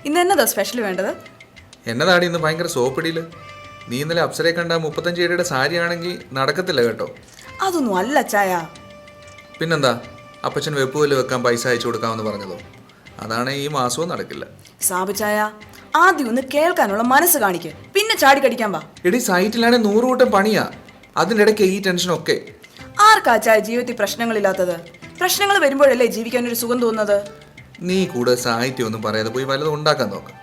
ഇന്ന് എന്നതാ സ്പെഷ്യൽ വേണ്ടത്? എന്നതാടി ഇന്ന് ഭയങ്കര സോപ്പിടിയില്? നീ ഇന്നലെ അപ്സരയെ കണ്ട 35 രൂപയുടെ സാരി ആണെങ്കിൽ നടക്കത്തില്ല കേട്ടോ. അതൊന്നും അല്ല അച്ചായ. പിന്നെന്താ, അപ്പച്ചൻ വെപ്പുകല്ല് വെക്കാൻ പൈസ അയച്ചു കൊടുക്കാമെന്ന് പറഞ്ഞതോ? അതാണ് ഈ മാസവും നടക്കില്ല. സാബുച്ചായ, ആദ്യം ഒന്ന് കേൾക്കാനുള്ള മനസ്സ് കാണിക്ക്, പിന്നെ ചാടിക്കടിക്കാൻ വാ. എടി, സൈറ്റിലാണെങ്കിൽ 100 കൂട്ടം പണിയാ. അതിനിടയ്ക്ക് ഈ ടെൻഷനൊക്കെ. ആർക്കാ അച്ചായ ജീവിതത്തിൽ പ്രശ്നങ്ങളില്ലാത്തത്? പ്രശ്നങ്ങൾ വരുമ്പോഴല്ലേ ജീവിക്കാനൊരു സുഖം തോന്നുന്നത്? നീ കൂടെ സാഹിത്യം ഒന്നും പറയാതെ പോയി വല്ലതും ഉണ്ടാക്കാൻ നോക്കാം.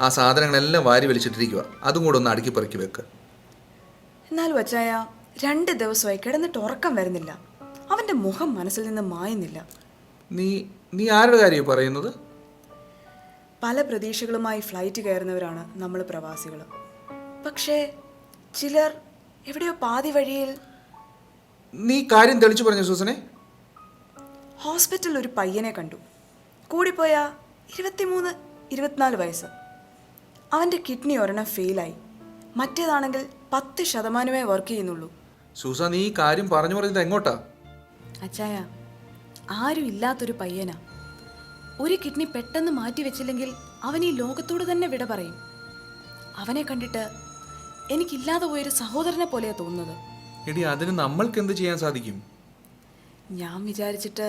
ആ സാധനങ്ങളെല്ലാം വാരി വലിച്ചിട്ടിരിക്കുക. അതും കൂടെ ഒന്ന് അടുക്കി പെറുക്കി വെക്ക്. എന്നാലും അച്ചായ, 2 ദിവസമായി കിടന്നിട്ട് ഉറക്കം വരുന്നില്ല. അവന്റെ മുഖം മനസ്സിൽ നിന്ന് മായുന്നില്ല. നീ ആരുടെ കാര്യം പറയുന്നത്? പല പ്രതീക്ഷകളുമായി ഫ്ലൈറ്റ് കയറുന്നവരാണ് നമ്മൾ പ്രവാസികൾ. പക്ഷേ ചിലർ എവിടെയോ പാതി വഴിയിൽ. നീ കാര്യം തെളിച്ചു പറഞ്ഞു സൂസനെ. ഹോസ്പിറ്റലിൽ ഒരു പയ്യനെ കണ്ടു. കൂടിപ്പോയാ 23-24 വയസ്സ്. അവൻ്റെ കിഡ്നി ഒരെണ്ണം ഫെയിലായി. മറ്റേതാണെങ്കിൽ 10% വർക്ക് ചെയ്യുന്നുള്ളൂ. സൂസ, നീ ഈ കാര്യം പറഞ്ഞു പറയുന്നത് എങ്ങോട്ടാ? അച്ചായ, ആരും ഇല്ലാത്തൊരു പയ്യനാ. ഒരു കിഡ്നി പെട്ടെന്ന് മാറ്റി വെച്ചില്ലെങ്കിൽ അവൻ ഈ ലോകത്തോട് തന്നെ വിട പറയും. അവനെ കണ്ടിട്ട് എനിക്കില്ലാതെ പോയൊരു സഹോദരനെ പോലെയാ തോന്നുന്നത്. എടി, അതിന് നമ്മൾക്ക് എന്ത് ചെയ്യാൻ സാധിക്കും? ഞാൻ വിചാരിച്ചിട്ട്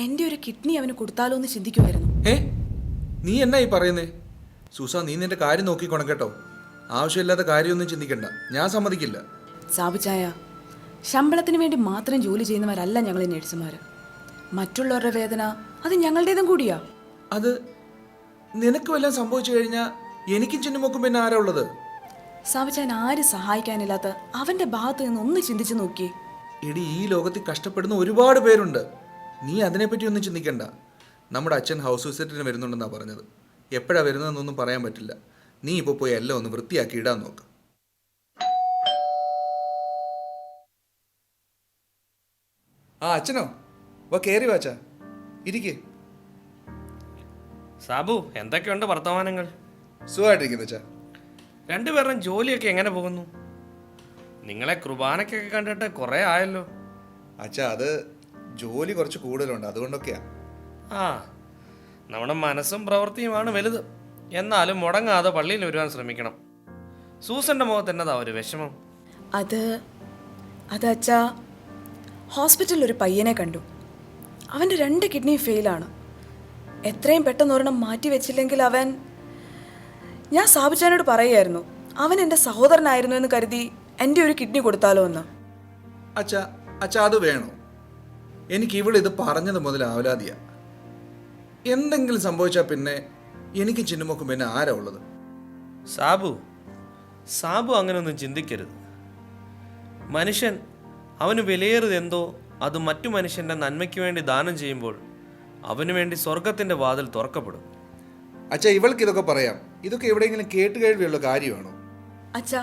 എൻ്റെ ഒരു കിഡ്നി അവന് കൊടുത്താലോ എന്ന് ചിന്തിക്കുമായിരുന്നു. നീ എന്നാ ഈ പറയുന്നേ? സൂസ, നീ നിന്റെ കാര്യം നോക്കിക്കോണം കേട്ടോ. ആവശ്യമില്ലാത്ത കാര്യമൊന്നും ചിന്തിക്കണ്ട. ഞാൻ സമ്മതിക്കില്ല. സാബുച്ചായ, ശമ്പളത്തിന് വേണ്ടി മാത്രം ജോലി ചെയ്യുന്നവരല്ല ഞങ്ങൾ നേഴ്സുമാർ. മറ്റുള്ളവരുടെ വേദന അത് ഞങ്ങളുടേതും കൂടിയാ. അത് നിനക്ക് വല്ലതും സംഭവിച്ചു കഴിഞ്ഞാൽ എനിക്കും ചിന്നുമൊക്കും പിന്നെ ആരാ ഉള്ളത്? സാബുച്ചാൻ ആരും സഹായിക്കാനില്ലാത്ത അവന്റെ ഭാഗത്ത് നിന്ന് ഒന്ന് ചിന്തിച്ചു നോക്കി. എടി, ഈ ലോകത്തിൽ കഷ്ടപ്പെടുന്ന ഒരുപാട് പേരുണ്ട്. നീ അതിനെപ്പറ്റി ഒന്നും ചിന്തിക്കണ്ട. നമ്മുടെ അച്ഛൻ ഹൗസ് വിസിറ്റിന് വരുന്നുണ്ടെന്നാണ് പറഞ്ഞത്. എപ്പോഴാണ് വരുന്നതെന്നൊന്നും പറയാൻ പറ്റില്ല. നീ ഇപ്പോൾ പോയി എല്ലാം ഒന്ന് വൃത്തിയാക്കി ഇടാൻ നോക്ക്. അച്ഛനോ? വാ, കയറി വാച്ചാ, ഇരിക്കേ. സാബു, എന്തൊക്കെയുണ്ട് വർത്തമാനങ്ങൾ? സുഖമായിട്ടിരിക്കുന്നു അച്ഛാ. രണ്ടുപേരും ജോലിയൊക്കെ എങ്ങനെ പോകുന്നു? നിങ്ങളെ കുർബാനയ്ക്കൊക്കെ കണ്ടിട്ട് കുറേ ആയല്ലോ. അച്ഛാ, അത് ജോലി കുറച്ച് കൂടുതലുണ്ട്, അതുകൊണ്ടൊക്കെയാ. നമ്മുടെ മനസ്സും പ്രവൃത്തിയുമാണ് വലുത്. എന്നാലും മുടങ്ങാതെ പള്ളിയിൽ വരുവാൻ ശ്രമിക്കണം. സൂസന്റെ മുഖത്ത് എന്നതാ ഒരു വിഷമം? അത് അച്ഛാ, ഹോസ്പിറ്റലിൽ ഒരു പയ്യനെ കണ്ടു. അവൻ്റെ 2 കിഡ്നി ഫെയിലാണ്. എത്രയും പെട്ടെന്ന് ഒരെണ്ണം മാറ്റി വെച്ചില്ലെങ്കിൽ അവൻ. ഞാൻ സാബുച്ചാനോട് പറയുമായിരുന്നു, അവൻ എൻ്റെ സഹോദരനായിരുന്നു എന്ന് കരുതി എൻ്റെ ഒരു കിഡ്നി കൊടുത്താലോ എന്ന്. അച്ഛാ, അത് വേണോ? എനിക്ക് ഇവിടെ ഇത് പറഞ്ഞത് മുതൽ ആവലാതിയാ. എന്തെങ്കിലും സംഭവിച്ചാൽ പിന്നെ എനിക്ക് ചിന്നുമൊക്കും പിന്നെ ആരാ ഉള്ളത്? സാബു അങ്ങനെയൊന്നും ചിന്തിക്കരുത്. മനുഷ്യൻ അവന് വിലയേറിയതെന്തോ അത് മറ്റു മനുഷ്യൻ്റെ നന്മയ്ക്ക് വേണ്ടി ദാനം ചെയ്യുമ്പോൾ അവന് വേണ്ടി സ്വർഗത്തിൻ്റെ വാതിൽ തുറക്കപ്പെടും. അച്ഛാ, ഇവൾക്ക് ഇതൊക്കെ പറയാം. ഇതൊക്കെ എവിടെയെങ്കിലും കേട്ടുകേഴ്വിയുള്ള കാര്യമാണോ? അച്ഛാ,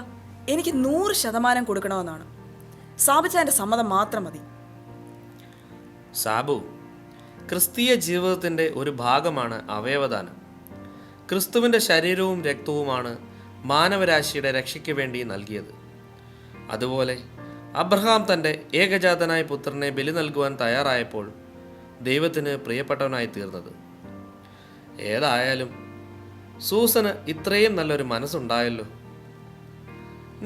എനിക്ക് 100% കൊടുക്കണമെന്നാണ്. സാബുച്ചാൻ്റെ സമ്മതം മാത്രം മതി. സാബു, ക്രിസ്തീയ ജീവിതത്തിൻ്റെ ഒരു ഭാഗമാണ് അവയവദാനം. ക്രിസ്തുവിൻ്റെ ശരീരവും രക്തവുമാണ് മാനവരാശിയുടെ രക്ഷയ്ക്ക് വേണ്ടി നൽകിയത്. അതുപോലെ അബ്രഹാം തൻ്റെ ഏകജാതനായ പുത്രനെ ബലി നൽകുവാൻ തയ്യാറായപ്പോൾ ദൈവത്തിന് പ്രിയപ്പെട്ടവനായി തീർന്നത്. ഏതായാലും സൂസന് ഇത്രയും നല്ലൊരു മനസ്സുണ്ടായല്ലോ.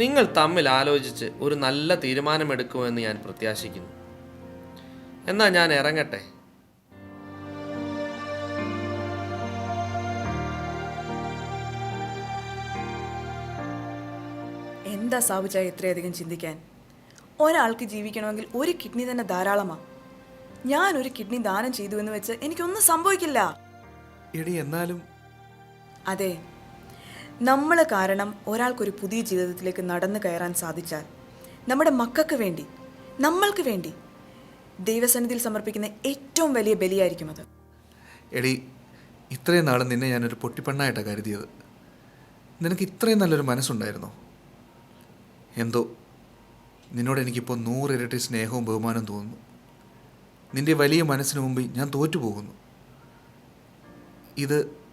നിങ്ങൾ തമ്മിൽ ആലോചിച്ച് ഒരു നല്ല തീരുമാനമെടുക്കുമെന്ന് ഞാൻ പ്രത്യാശിക്കുന്നു. എന്നാൽ ഞാൻ ഇറങ്ങട്ടെ. എന്താ സാബുച്ച ഇത്രയധികം ചിന്തിക്കാൻ? ഒരാൾക്ക് ജീവിക്കണമെങ്കിൽ ഒരു കിഡ്നി തന്നെ ധാരാളമാണ്. ഞാനൊരു കിഡ്നി ദാനം ചെയ്തു എന്ന് വെച്ച് എനിക്കൊന്നും സംഭവിക്കില്ല. എടി എന്നാലും അതെ, നമ്മൾ കാരണം ഒരാൾക്കൊരു പുതിയ ജീവിതത്തിലേക്ക് നടന്നു കയറാൻ സാധിച്ചാൽ നമ്മുടെ മക്കൾക്ക് വേണ്ടി, നമ്മൾക്ക് വേണ്ടി ദൈവസന്നിധിയിൽ സമർപ്പിക്കുന്ന ഏറ്റവും വലിയ ബലിയായിരിക്കും അത്. എടി, ഇത്രയും നാളും നിന്നെ ഞാനൊരു പൊട്ടിപ്പെണ്ണായിട്ടാണ് കരുതിയത്. നിനക്ക് ഇത്രയും നല്ലൊരു മനസ്സുണ്ടായിരുന്നോ? എന്തോ നിന്നോട് എനിക്കിപ്പോൾ 100 ഇരട്ടി സ്നേഹവും ബഹുമാനവും തോന്നുന്നു. നിന്റെ വലിയ മനസ്സിന് മുമ്പിൽ ഞാൻ തോറ്റുപോകുന്നു.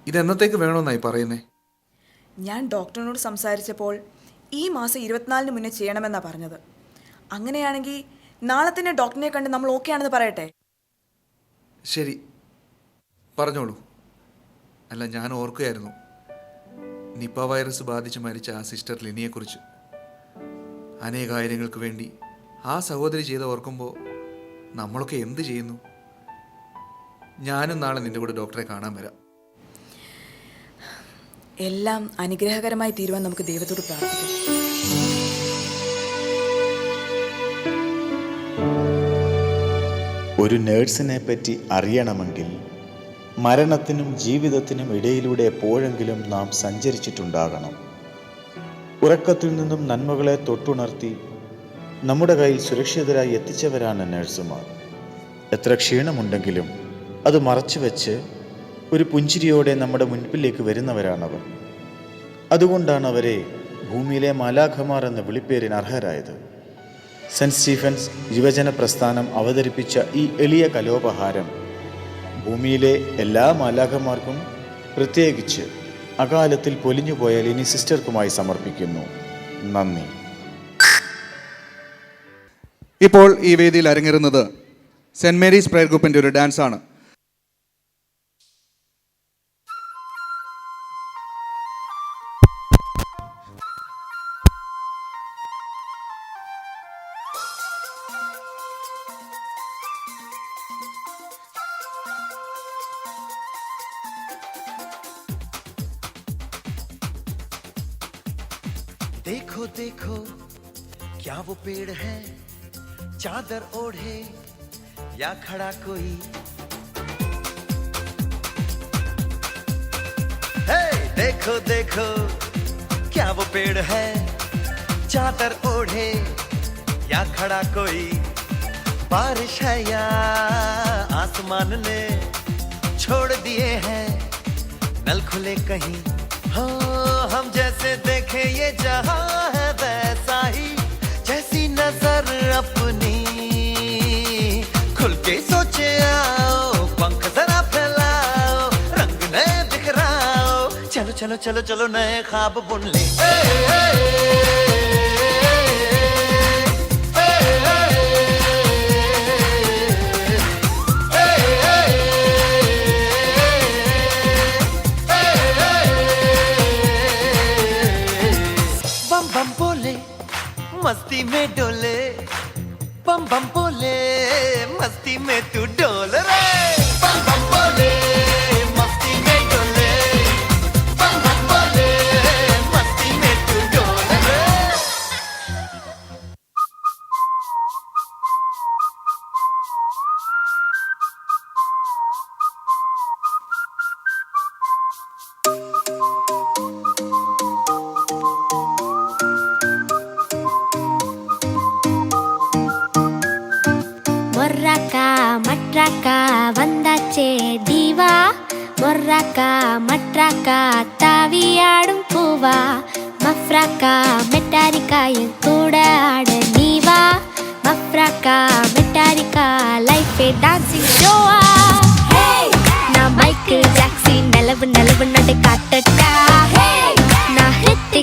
ഇതെന്നത്തേക്ക് വേണമെന്നായി പറയുന്നേ? ഞാൻ ഡോക്ടറിനോട് സംസാരിച്ചപ്പോൾ ഈ മാസം 24-ന് മുന്നേ ചെയ്യണമെന്നാണ് പറഞ്ഞത്. അങ്ങനെയാണെങ്കിൽ നാളെ തന്നെ ഡോക്ടറിനെ കണ്ട് നമ്മൾ ഓക്കെ ആണെന്ന് പറയട്ടെ? ശരി, പറഞ്ഞോളൂ. അല്ല, ഞാൻ ഓർക്കുകയായിരുന്നു നിപ്പ വൈറസ് ബാധിച്ച് മരിച്ച ആ സിസ്റ്റർ ലിനിയെക്കുറിച്ച്. അനേകായിരങ്ങൾക്ക് വേണ്ടി ആ സഹോദരി ചെയ്ത് ഓർക്കുമ്പോൾ നമ്മളൊക്കെ എന്ത് ചെയ്യുന്നു? ഞാനും നാളെ നിൻ്റെ കൂടെ ഡോക്ടറെ കാണാൻ വരാം. എല്ലാം അനുഗ്രഹകരമായി തീരുവാൻ നമുക്ക് ദൈവത്തോട് പ്രാർത്ഥിക്കാം. ഒരു നേഴ്സിനെ പറ്റി അറിയണമെങ്കിൽ മരണത്തിനും ജീവിതത്തിനും ഇടയിലൂടെ എപ്പോഴെങ്കിലും നാം സഞ്ചരിച്ചിട്ടുണ്ടാകണം. ഉറക്കത്തിൽ നിന്നും നന്മകളെ തൊട്ടുണർത്തി നമ്മുടെ കയ്യിൽ സുരക്ഷിതരായി എത്തിച്ചവരാണ് നഴ്സുമാർ. എത്ര ക്ഷീണമുണ്ടെങ്കിലും അത് മറച്ചുവെച്ച് ഒരു പുഞ്ചിരിയോടെ നമ്മുടെ മുൻപിലേക്ക് വരുന്നവരാണവർ. അതുകൊണ്ടാണ് അവരെ ഭൂമിയിലെ മാലാഖമാർ എന്ന വിളിപ്പേരിന് അർഹരായത്. സെൻറ്റ് സ്റ്റീഫൻസ് യുവജന പ്രസ്ഥാനം അവതരിപ്പിച്ച ഈ എളിയ കലോപഹാരം ഭൂമിയിലെ എല്ലാ മാലാഖമാർക്കും, പ്രത്യേകിച്ച് അകാലത്തിൽ പൊലിഞ്ഞുപോയ ലിനി സിസ്റ്റർക്കുമായി സമർപ്പിക്കുന്നു. നന്ദി. ഇപ്പോൾ ഈ വേദിയിൽ അരങ്ങേറുന്നത് സെൻറ് മേരീസ് പ്രയർ ഗ്രൂപ്പിൻ്റെ ഒരു ഡാൻസാണ്. देखो देखो क्या वो पेड़ है, चादर ओढ़े या खड़ा कोई. हे देखो देखो क्या वो पेड़ है, चादर ओढ़े या खड़ा कोई. बारिश है या आसमान ने छोड़ दिए हैं नल खुले कहीं. हो हम जैसे देखें ये जहां है वैसा ही, जैसी नजर अपनी खुल के सोचे आओ. पंख जरा फैलाओ, रंग नए बिखराओ. चलो चलो चलो चलो नए ख्वाब बुन ले. मस्ती में डोले, बम बम बोले, मस्ती में तू डोल रे. बम बम बोले, मस्ती में डोले, बम बम बोले, मस्ती में तू डोल रे. மொர்ராக்கா மட்ராக்கா வந்தாச்சே தீவா. மொர்ராக்கா மட்ராக்கா தாவியாடும் பூவா. மஃப்ராக்கா மெட்டாரிக்கா என் கூட ஆட நீவா. மஃப்ராக்கா மெட்டாரிக்கா லைஃபே டான்சிங் ஷோவா. நான் மைக்கேல் ஜாக்சன் நிலவு நிலவு நடு காட்டட்டா. நான் ஹித்திக்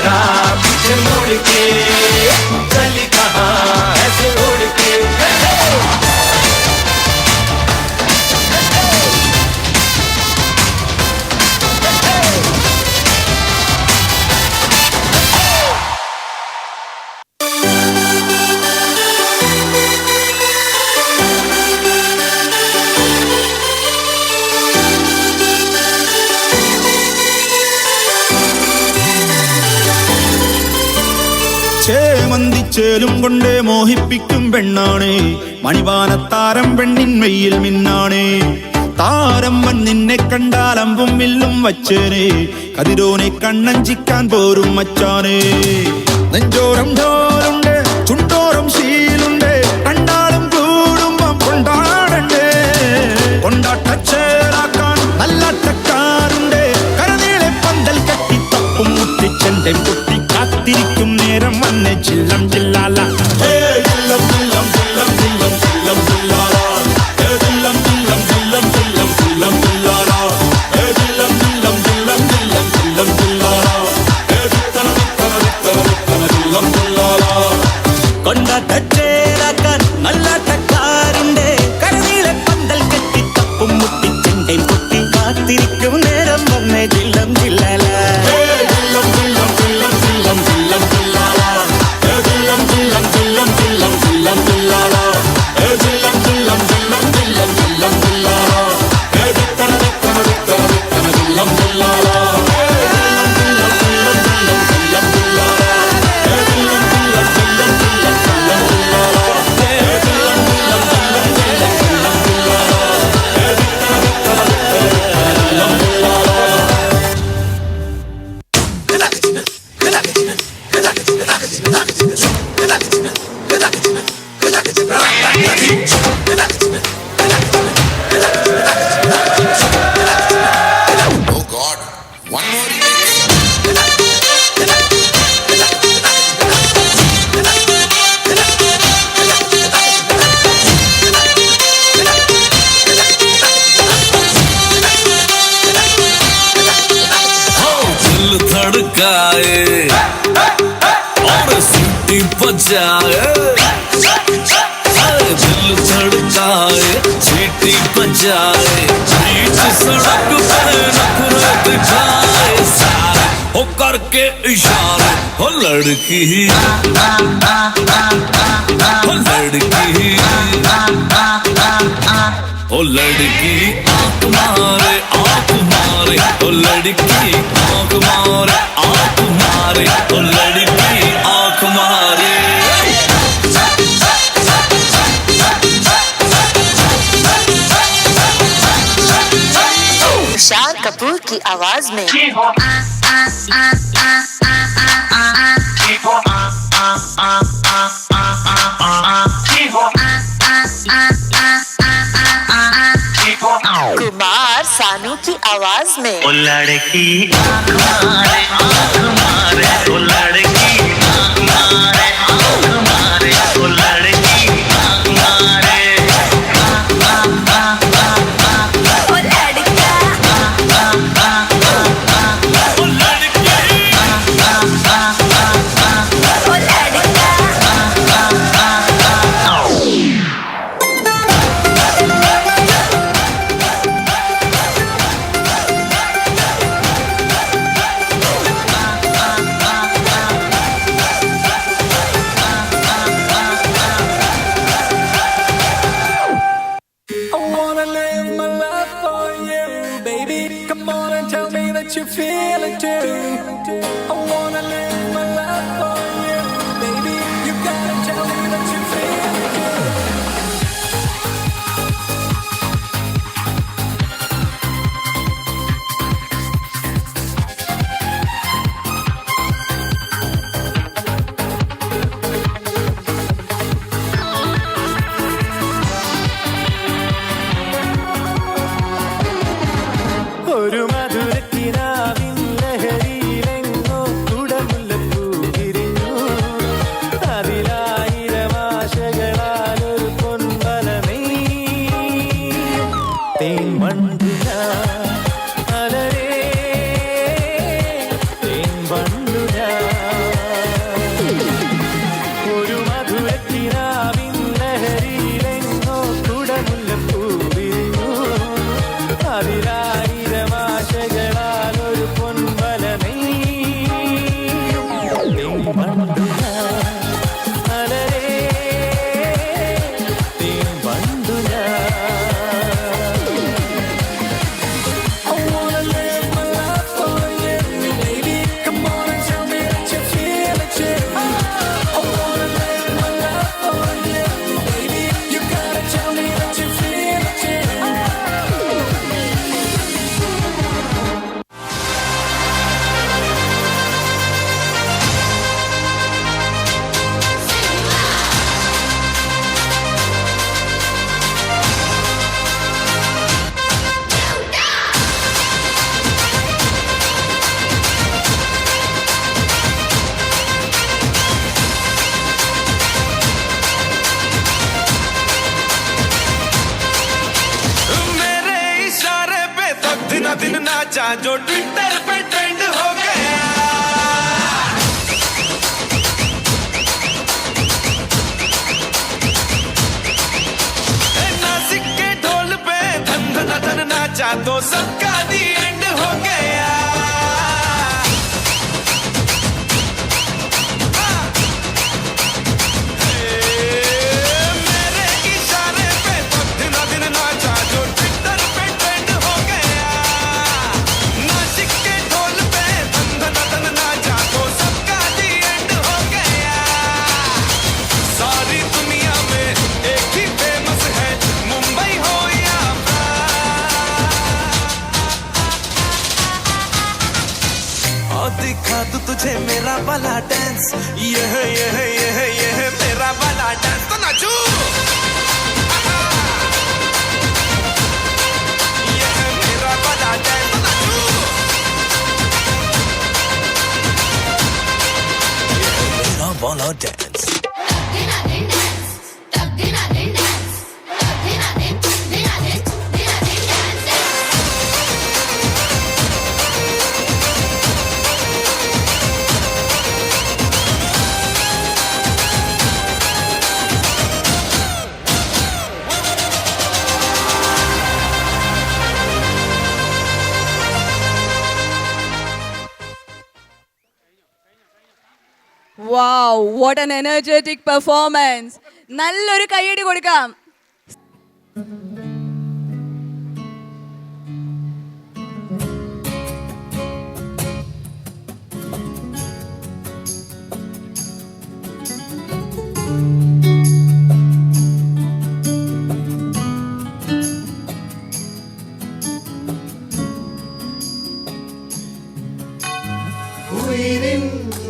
ചേലും കൊണ്ടേ മോഹിപ്പിക്കും പെണ്ണാണേ മണിവാനത്താരം പെണ്ണിൻ വെയിൽ മിന്നാണേ താരം വൻ നിന്നെ കണ്ടാൽ അമ്പും വില്ലും വച്ചേനെ കതിരോനെ കണ്ണഞ്ചിക്കാൻ പോരും മച്ചാനേ നെഞ്ചോരം ഢോലുണ്ട് ചുണ്ടോരം ശീലുണ്ട് കണ്ടാലും കൂടുമ്പം കൊണ്ടാടണ്ടേ കൊണ്ടാട്ടച്ചേരാക്കാൻ നല്ലാട്ടക്കാരുണ്ട് കരനീളെ പന്തൽ കെട്ടി തപ്പും മുട്ടിച്ചെന്റെ പൊട്ടി കാത്തിരിക്കും നേരം വന്നെ ചില്ലം ചില്ലാല ചില്ലം ചില്ലം ചില്ലം ചില്ലം ചില്ലം ചില്ലാല ചില്ലം ചില്ലം ചില്ലം ചില്ലം ചില്ലം ചില്ലാല ചില്ലം ചില്ലം ചില്ലം ചില്ലം ചില്ലം ചില്ലാല ചില്ലം ചില്ലാല കൊണ്ടാട്ടച്ചേരാക്കാൻ നല്ലാട്ടക്കാരുണ്ട് കരനീളെ പന്തൽ കെട്ടി തപ്പും മുട്ടിച്ചെന്റെ പൊട്ടി കാത്തിരിക്കും നേരം വന്നെ ചില്ലം ചില്ലാല ചില്ലം ചില്ലം ചില്ലം ചില്ലം ചില്ലം ചില്ലാല ചില്ലം ചില്ലം ചില്ലം ചില്ലം ചില്ലം ചില്ലാല ചില്ലം ചില്ലം ചില്ലം ചില്ലം ചില്ലം ചില്ലാല ചില്ലം ചില്ലാല धड़काए और सीटी बजाए दिल धड़काए सीटी बजाए बीच सड़क पे नखरे दिखाए सारे हो करके इशारे हो लड़की हो लड़की ओ लड़की आँख मारे ओ लड़की आँख मारे ओ लड़की आँख मारे शान कपूर की आवाज में कुमार सानू की आवाज में ओ लड़की आँख मारे ओ लड़की आँख मारे ओ लड़की आँख मारे नाचा जो ट्विटर पे ट्रेंड हो गया। नासिक के ढोल पे धन धन धन नाचा तो सबका दी एंड हो गया। दिखा तू तुझे मेरा वाला डांस, ये है मेरा वाला डांस, तो नाचू। ये है मेरा वाला डांस, तो नाचू। ये है मेरा वाला dance. Wow, what an energetic performance. നല്ലൊരു കൈയടി കൊടുക്കാം.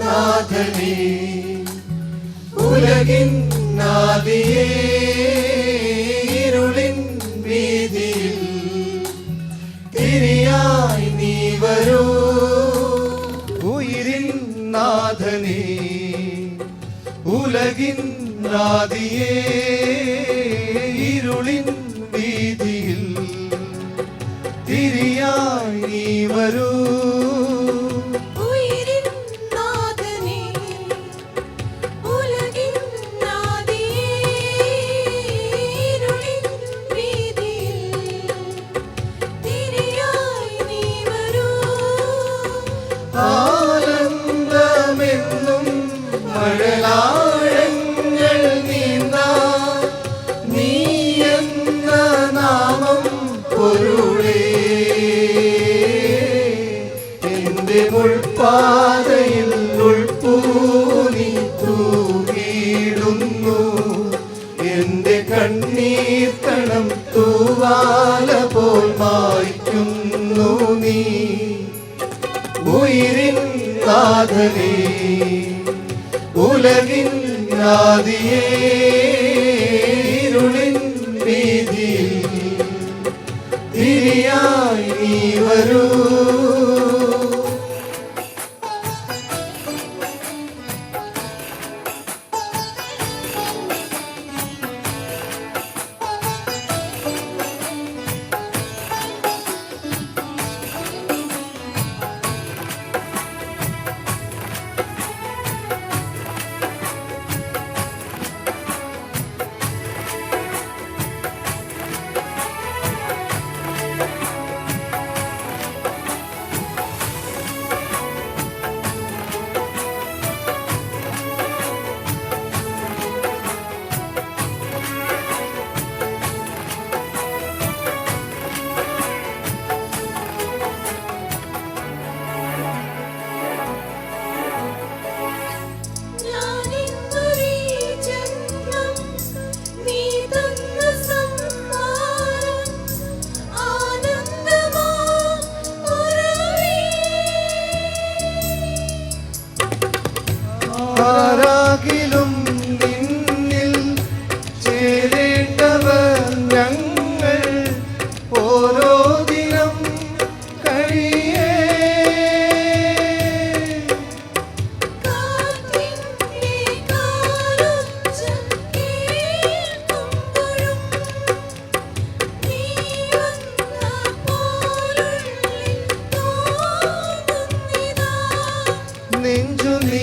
നാഥനേ ഉലകിൻ നാദിയേ ഇരുളിൻ വീതിയിൽ തിരിയായി നീ വരൂ. ഉയിരിൻ നാഥനേ ഉലകിൻ നാദിയേ ഇരുളിൻ വീതിയിൽ തിരിയായി നീ വരൂ. ആനന്ദമെന്നും മഴലാഴങ്ങൾ നീന്താ നീ എന്ന നാമം പൊരുളേ. എന്റെ മുൾപ്പാതയിൽ ഉൾപ്പൂനി തൂകിടുന്നു. എന്റെ കണ്ണീർക്കണം തൂവാല പോൽ മായ്ക്കുന്നു നീ. ഉയിരിൻ നാഥനേ ഉലകിൻ നാദിയേ ഇരുളിൻ വീതിയിൽ തിരിയായി നീ വരൂ. ആരാകിലും നിന്നിൽ ചേരേണ്ടവർ ഞങ്ങൾ ഓരോ ദിനം കഴിയേ.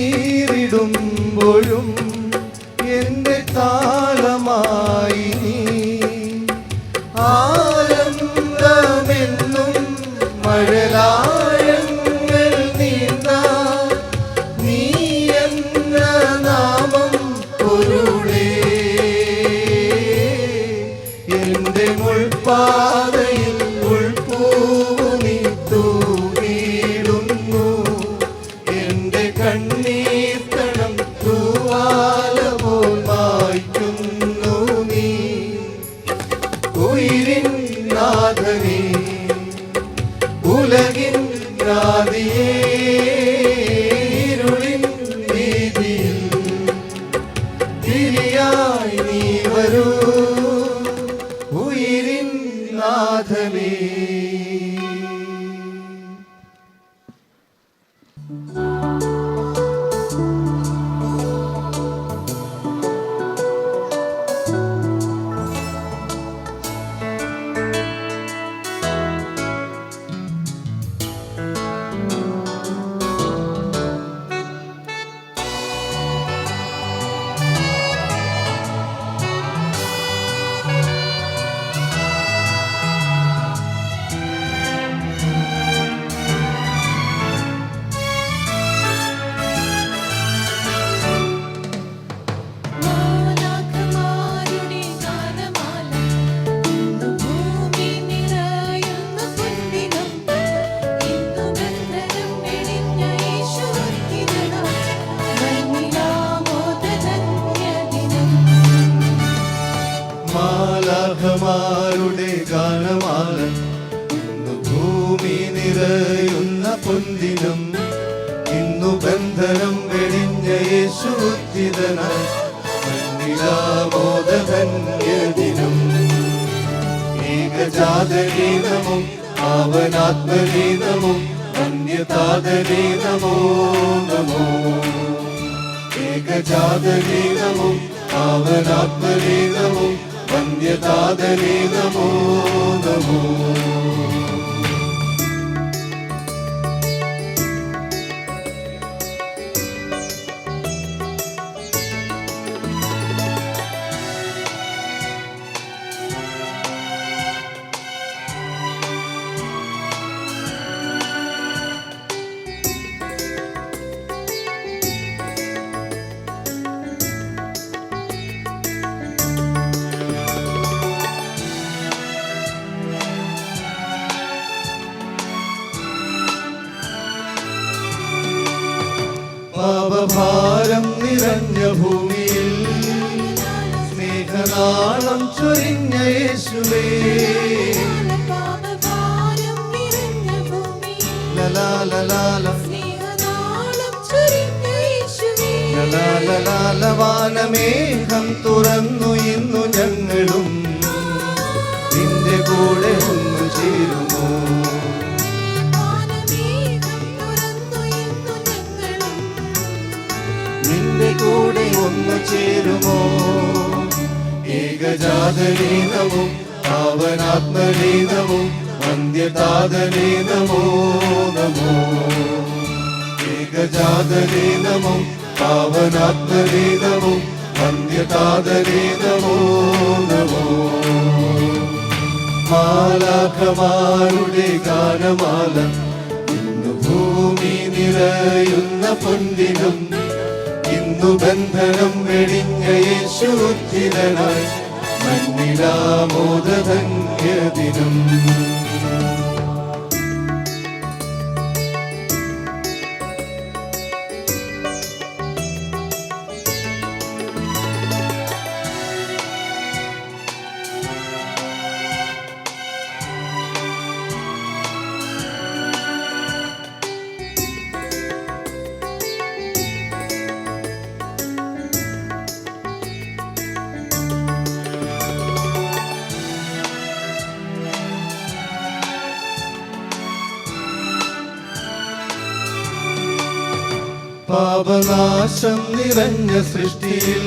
കണ്ണീരിടുമ്പോഴും എൻ്റെ താളമായി നീ ആനന്ദമെന്നും മഴലാഴങ്ങൾ നീന്താ നീ എന്ന നാമം പൊരുളേ എൻ്റെ മുൾപ്പാതയിൽ ഉൾപ്പൂവ് നീ തൂങ്ങിയിടുന്നു എൻ്റെ കണ്ണീർത്തണം തൂവാല പോൽ മായ്ക്കുന്നു നീ ഉയിരിൻ നാഥനേ ഉലകിൻ രാതിയേ ഇരുളിൻ വീതിയിൽ തിരിയായി നീ വരൂ ഉയിരിൻ നാഥനേ. മാലാഖമാരുടെ ഗാനമാല ഇന്നു ഭൂമി നിറയുന്ന പൊൻദിനം ഇന്നു ബന്ധനം വെടിഞ്ഞ യേശുവിനായി മണ്ണിലാമോദധന്യദിനം. മാലാഖമാരുടെ ഗാനമാല ഇന്നു ഭൂമി നിറയുന്ന പൊൻദിനം ഇന്നു ബന്ധനം വെടിഞ്ഞ യേശുദ്ധനായി മണ്ണിലാമോദധന്യദിനം. ഏകജാതനീനമും പാവനാത്മനീനമും വന്യതാതനീനമോ നമോ. ഏകജാതനീനമും പാവനാത്മനീനമും വന്യതാതനീനമോ നമോ. പാപഭാരം നിറഞ്ഞ ഭൂമിയിൽ സ്നേഹനാളം ചൊരിഞ്ഞ യേശുവേ പാപഭാരം നിറഞ്ഞ ഭൂമിയിൽ ലലാലലാല സ്നേഹനാളം ചൊരിഞ്ഞ യേശുവേ. ലലാലലാല വാനമേഘം തുറന്നു ഇന്നു ഞങ്ങളും നിന്റെ കൂടെ ഒന്നു ചേരുമോ. വാനമേഘം തുറന്നു ഇന്നു ഞങ്ങളും നിന്റെ കൂടെ ഒന്നു ചേരുമോ. ഏകജാതനീനവും പാവനാത്മലീനവും വന്ധ്യതാതനീനമോ നമോ. ഏകജാതനീനവും പാവനാത്മലീനവും വന്ധ്യതാതനീനമോ നമോ. മാലാഖമാരുടെ ഗാനമാല ഇന്നു ഭൂമി നിറയുന്ന പൊൻദിനം ഇന്നു ബന്ധനം വെടിഞ്ഞ യേശുദ്ധനായി മണ്ണിലാമോദധന്യദിനം. പാപനാശം നിറഞ്ഞ സൃഷ്ടിയിൽ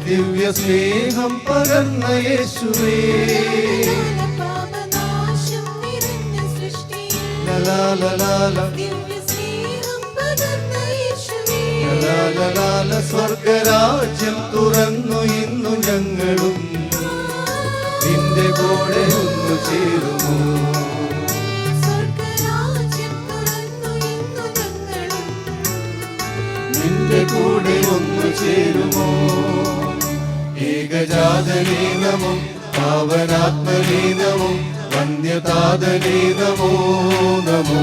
ദിവ്യ സ്നേഹം പകർന്ന യേശുവേ പാപനാശം നിറഞ്ഞ സൃഷ്ടിയിൽ ലലാലലാല ദിവ്യ സ്നേഹം പകർന്ന യേശുവേ. ലാല സ്വർഗരാജ്യം തുറന്നു ഇന്നു ഞങ്ങളും നിന്റെ കൂടെ ഒന്നു ചേരുമോ നിന്റെ കൂടെ ഒന്നു ചേരുമോ ഏകജാതനേ നമോ പാവനാത്മനേ നമോ വന്യതാതനേ നമോ നമോ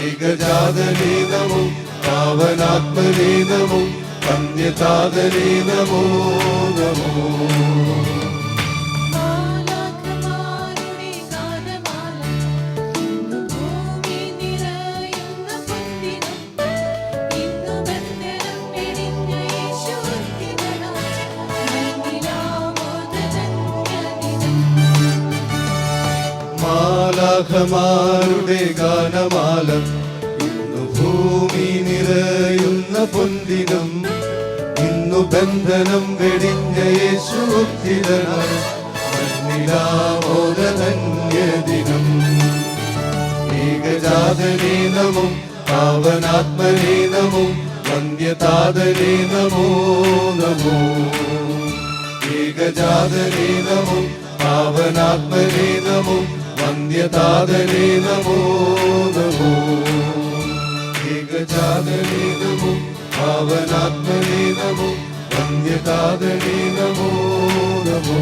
ഏകജാതനേ നമോ പാവനാത്മനേ നമോ വന്യതാതനേ നമോ നമോ മാലാഖമാരുടെ ഗാനമാല ഇന്നു ഭൂമി നിറയുന്ന പൊന്തിനം ഇന്നു ബന്ധനം വെടിഞ്ഞ യേശുദ്ധനായി മണ്ണിലാമോദധന്യദിനം ഏകജാതനേ നമോ പാവനാത്മനേ നമോ വന്യതാതനേ നമോ നമോ ഏകജാതനേ നമോ പാവനാത്മനേ നമോ വന്യതാതനേ നമോ നമോ ഏകജാതനേ നമോ പാവനാത്മനേ നമോ വന്യതാതനേ നമോ നമോ